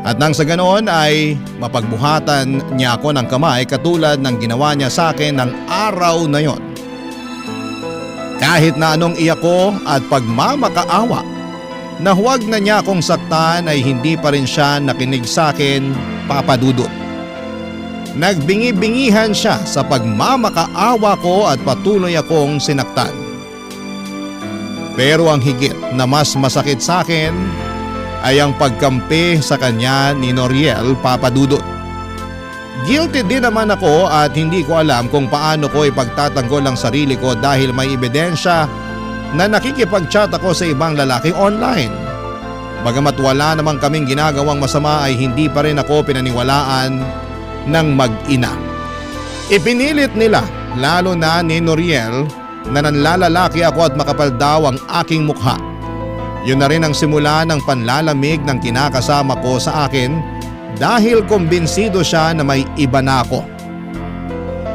At nang sa ganoon ay mapagbuhatan niya ako ng kamay katulad ng ginawa niya sa akin ng araw na yon. Kahit na anong iyak ko at pagmamakaawa na huwag na niya akong saktan ay hindi pa rin siya nakinig sa akin, Papadudot. Nagbingi-bingihan siya sa pagmamakaawa ko at patuloy akong sinaktan. Pero ang higit na mas masakit sa akin ay ang pagkampi sa kanya ni Noriel, Papadudot. Guilty din naman ako at hindi ko alam kung paano ko ipagtatanggol ang sarili ko dahil may ebidensya na nakikipag-chat ako sa ibang lalaki online. Bagamat wala namang kaming ginagawang masama ay hindi pa rin ako pinaniwalaan ng mag-ina. Ipinilit nila, lalo na ni Noriel, na nanlalalaki ako at makapal daw ang aking mukha. Yun na rin ang simula ng panlalamig ng kinakasama ko sa akin dahil kumbinsido siya na may iba na ako.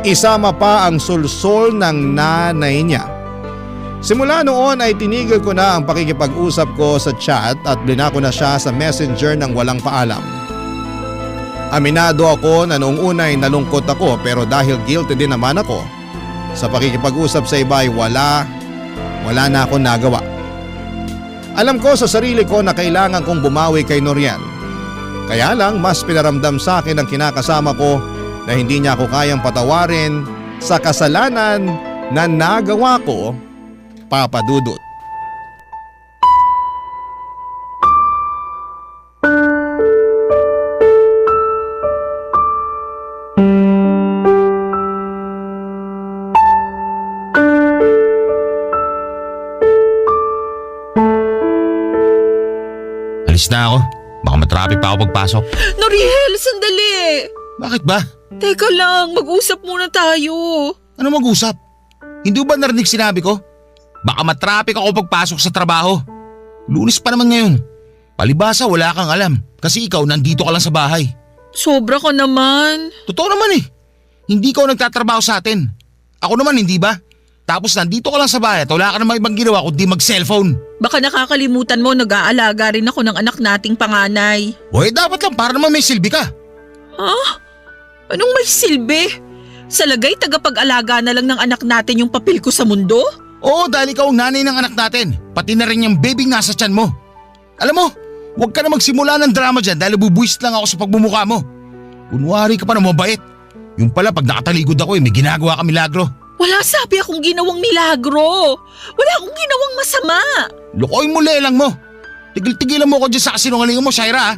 Isama pa ang sulsol ng nanay niya. Simula noon ay tinigil ko na ang pakikipag-usap ko sa chat at blinako na siya sa messenger ng walang paalam. Aminado ako na noong una ay nalungkot ako pero dahil guilty din naman ako sa pakikipag-usap sa iba ay wala na akong nagawa. Alam ko sa sarili ko na kailangan kong bumawi kay Norian. Kaya lang mas pinaramdam sa akin ang kinakasama ko na hindi niya ako kayang patawarin sa kasalanan na nagawa ko, Papa Dudut. Alis na ako. Baka matraffic pa ako pagpasok. Noriel, sandali! Bakit ba? Teka lang, mag-usap muna tayo. Ano mag-usap? Hindi ba narinig sinabi ko? Baka matraffic ako pagpasok sa trabaho. Lunes pa naman ngayon. Palibasa wala kang alam kasi ikaw nandito ka lang sa bahay. Sobra ka naman. Totoo naman eh. Hindi ka nagtatrabaho sa atin. Ako naman hindi ba? Tapos nandito ka lang sa bahay at wala ka namang ibang ginawa kundi mag-cellphone. Baka nakakalimutan mo nag-aalaga rin ako ng anak nating panganay. O dapat lang para naman may silbi ka. Ha? Anong may silbi? Sa lagay tagapag-alaga na lang ng anak natin yung papel ko sa mundo? Oo, dahil ikaw ang nanay ng anak natin. Pati na rin yung baby nasa tiyan mo. Alam mo, huwag ka na magsimula ng drama dyan dahil bubuwis lang ako sa pagmumukha mo. Kunwari ka pa na mabait. Yung pala pag nakataligod ako may ginagawa ka milagro. Wala sabi akong ginawang milagro. Wala akong ginawang masama. Lukoy mo lelang mo. Tigil-tigilan mo ko dyan sa kasinungalingan mo, Shaira.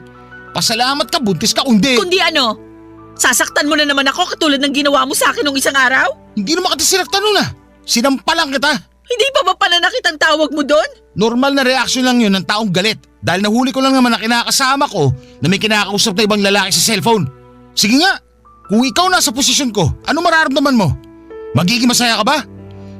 Pasalamat ka, buntis ka, kundi. Kundi ano? Sasaktan mo na naman ako katulad ng ginawa mo sa akin nung isang araw? Hindi naman kita sinaktan nun Sinampalang kita. Hindi pa ba pananakit ang tawag mo doon? Normal na reaksyon lang yun ng taong galit. Dahil nahuli ko lang naman na kinakasama ko na may kinakausap na ibang lalaki sa cellphone. Sige nga, kung ikaw nasa posisyon ko, ano mararamdaman mo? Magiging masaya ka ba?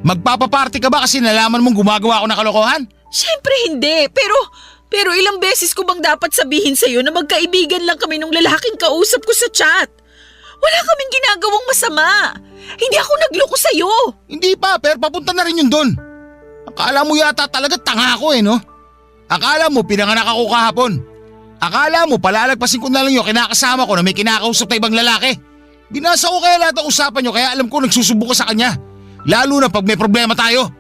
Magpapaparty ka ba kasi nalaman mong gumagawa ako ng kalokohan? Siyempre hindi, pero ilang beses ko bang dapat sabihin sa'yo na magkaibigan lang kami nung lalaking kausap ko sa chat? Wala kaming ginagawang masama. Hindi ako nagloko sa'yo. Hindi pa, pero papunta na rin yun doon. Akala mo yata talaga tanga ako no? Akala mo pinanganak ako kahapon. Akala mo palalagpasin ko na lang yung kinakasama ko na may kinakausap na ibang lalaki. Binasa ko kaya lahat ng usapan nyo kaya alam ko nagsusubo ka sa kanya. Lalo na pag may problema tayo.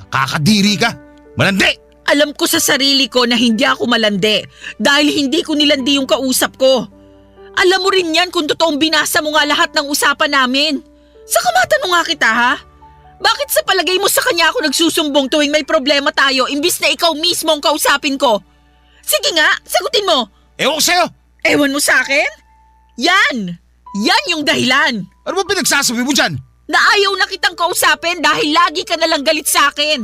Nakakadiri ka. Malandi! Alam ko sa sarili ko na hindi ako malandi dahil hindi ko nilandi yung kausap ko. Alam mo rin yan kung totoong binasa mo nga lahat ng usapan namin. Saka matanong nga kita ha? Bakit sa palagay mo sa kanya ako nagsusumbong tuwing may problema tayo imbis na ikaw mismo ang kausapin ko? Sige nga, sagutin mo. Ewan ko sa'yo. Ewan mo sa akin? Yan! Yan yung dahilan. Ano ba pinagsasabi mo dyan? Na ayaw na kitang kausapin dahil lagi ka nalang galit sa akin.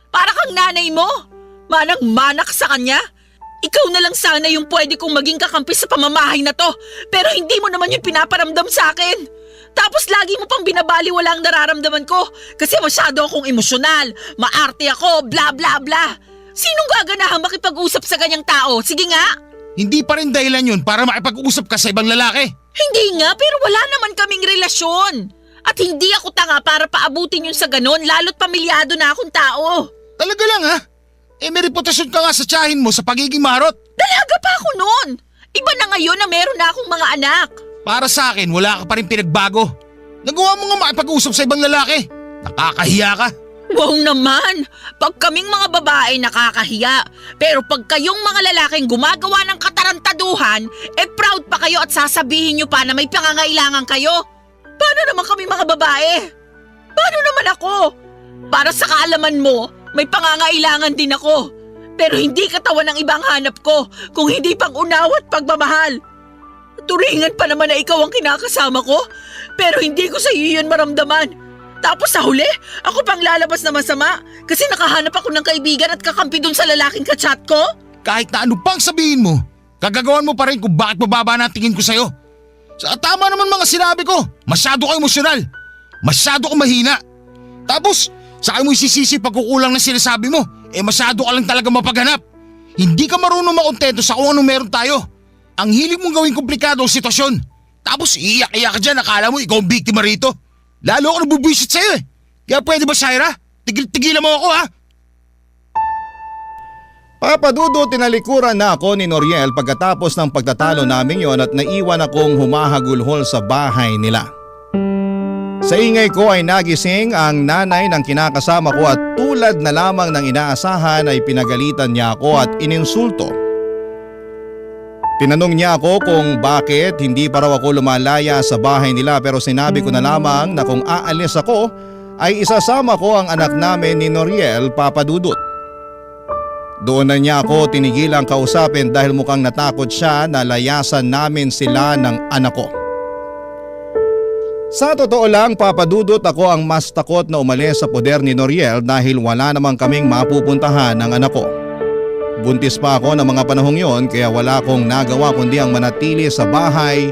Para kang nanay mo. Manang-manak sa kanya. Ikaw na lang sana yung pwede kong maging kakampi sa pamamahay na to. Pero hindi mo naman yung pinaparamdam sa akin. Tapos lagi mo pang binabaliwala ang nararamdaman ko. Kasi masyado akong emosyonal. Maarte ako, bla bla bla. Sinong gaganahang makipag-usap sa ganyang tao? Sige nga. Hindi pa rin dahilan yun para makipag-usap ka sa ibang lalaki. Hindi nga, pero wala naman kaming relasyon. At hindi ako tanga para paabutin yun sa ganon, lalo't pamilyado na akong tao. Talaga lang may reputasyon ka nga sa tiyahin mo sa pagiging marot. Dalaga pa ako noon. Iba na ngayon na meron na akong mga anak. Para sa akin, wala ka pa rin pinagbago. Nagawa mo nga makipag-usap sa ibang lalaki. Nakakahiya ka. Wow naman, pag kaming mga babae nakakahiya. Pero pag kayong mga lalaking gumagawa ng katarantaduhan, proud pa kayo at sasabihin nyo pa na may pangangailangan kayo. Paano naman kami mga babae? Paano naman ako? Para sa kaalaman mo, may pangangailangan din ako. Pero hindi katawan ng ibang hanap ko kung hindi pang unawa at pagmamahal. Turingan pa naman na ikaw ang kinakasama ko, pero hindi ko sa iyo yun maramdaman. Tapos sa huli, ako pang lalabas na masama kasi nakahanap ako ng kaibigan at kakampi dun sa lalaking kachat ko? Kahit na ano pang sabihin mo, gagagawan mo pa rin kung bakit mababa na ang tingin ko sa'yo. Sa tama naman mga sinabi ko, masyado ka emosyonal. Masyado ka mahina. Tapos, saka mo isisisi pagkukulang ng sinasabi mo, masyado ka lang talaga mapaghanap. Hindi ka marunong makontento sa kung anong meron tayo. Ang hilig mong gawing komplikado ang sitwasyon. Tapos iiyak-iyak ka dyan, akala mo ikaw ang biktima rito. Lalo ako nabubwisit sa'yo Kaya pwede ba, Shaira? Tigil-tigilan mo ako Papadudo, tinalikuran na ako ni Noriel pagkatapos ng pagtatalo namin yon at naiwan akong humahagulhol sa bahay nila. Sa ingay ko ay nagising ang nanay ng kinakasama ko at tulad na lamang ng inaasahan ay pinagalitan niya ako at ininsulto. Tinanong niya ako kung bakit hindi pa raw ako lumalaya sa bahay nila pero sinabi ko na lamang na kung aalis ako ay isasama ko ang anak namin ni Noriel, Papadudot. Doon na niya ako tinigilang kausapin dahil mukhang natakot siya na layasan namin sila ng anak ko. Sa totoo lang, Papadudot, ako ang mas takot na umalis sa poder ni Noriel dahil wala namang kaming mapupuntahan ng anak ko. Buntis pa ako ng mga panahong yon kaya wala akong nagawa kundi ang manatili sa bahay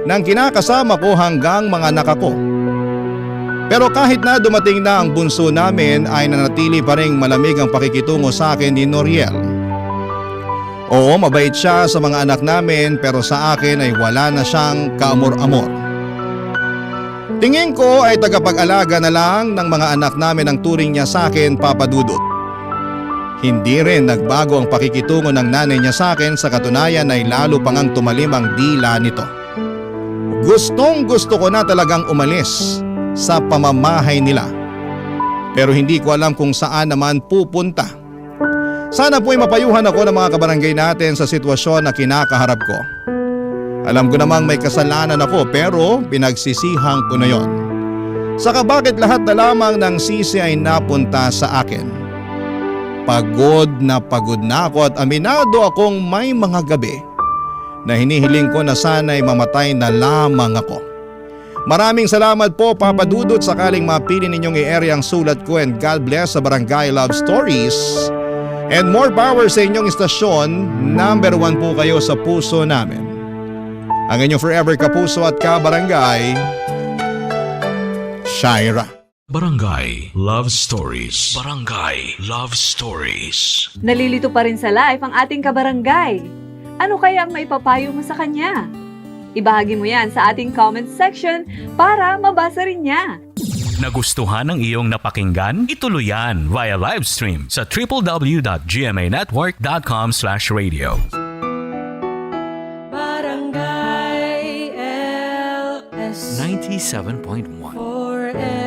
ng kinakasama ko hanggang mga anak ko. Pero kahit na dumating na ang bunso namin ay nanatili pa ring malamig ang pakikitungo sa akin ni Noriel. Oo, mabait siya sa mga anak namin pero sa akin ay wala na siyang kaamor-amor. Tingin ko ay tagapag-alaga na lang ng mga anak namin ang turing niya sa akin, Papadudot. Hindi rin nagbago ang pakikitungo ng nanay niya sa akin, sa katunayan ay lalo pang ang tumalim ang dila nito. Gustong gusto ko na talagang umalis sa pamamahay nila. Pero hindi ko alam kung saan naman pupunta. Sana po'y mapayuhan ako ng mga kabarangay natin sa sitwasyon na kinakaharap ko. Alam ko namang may kasalanan ako pero pinagsisihang ko na yon. Saka bakit lahat na lamang ng sisi ay napunta sa akin? Pagod na ako at aminado akong may mga gabi na hinihiling ko na sana'y mamatay na lamang ako. Maraming salamat po, Papadudot, sakaling mapili ninyong i-area ang sulat ko, and God bless sa Barangay Love Stories. And more power sa inyong istasyon, number 1 po kayo sa puso namin. Ang inyong forever kapuso at kabarangay, Shaira. Barangay Love Stories. Barangay Love Stories. Nalilito pa rin sa life ang ating kabarangay. Ano kaya ang maipapayo mo sa kanya? Ibahagi mo yan sa ating comment section para mabasa rin niya. Nagustuhan ng iyong napakinggan? Ituloy yan via live stream sa www.gmanetwork.com/radio. Barangay LS 97.1 4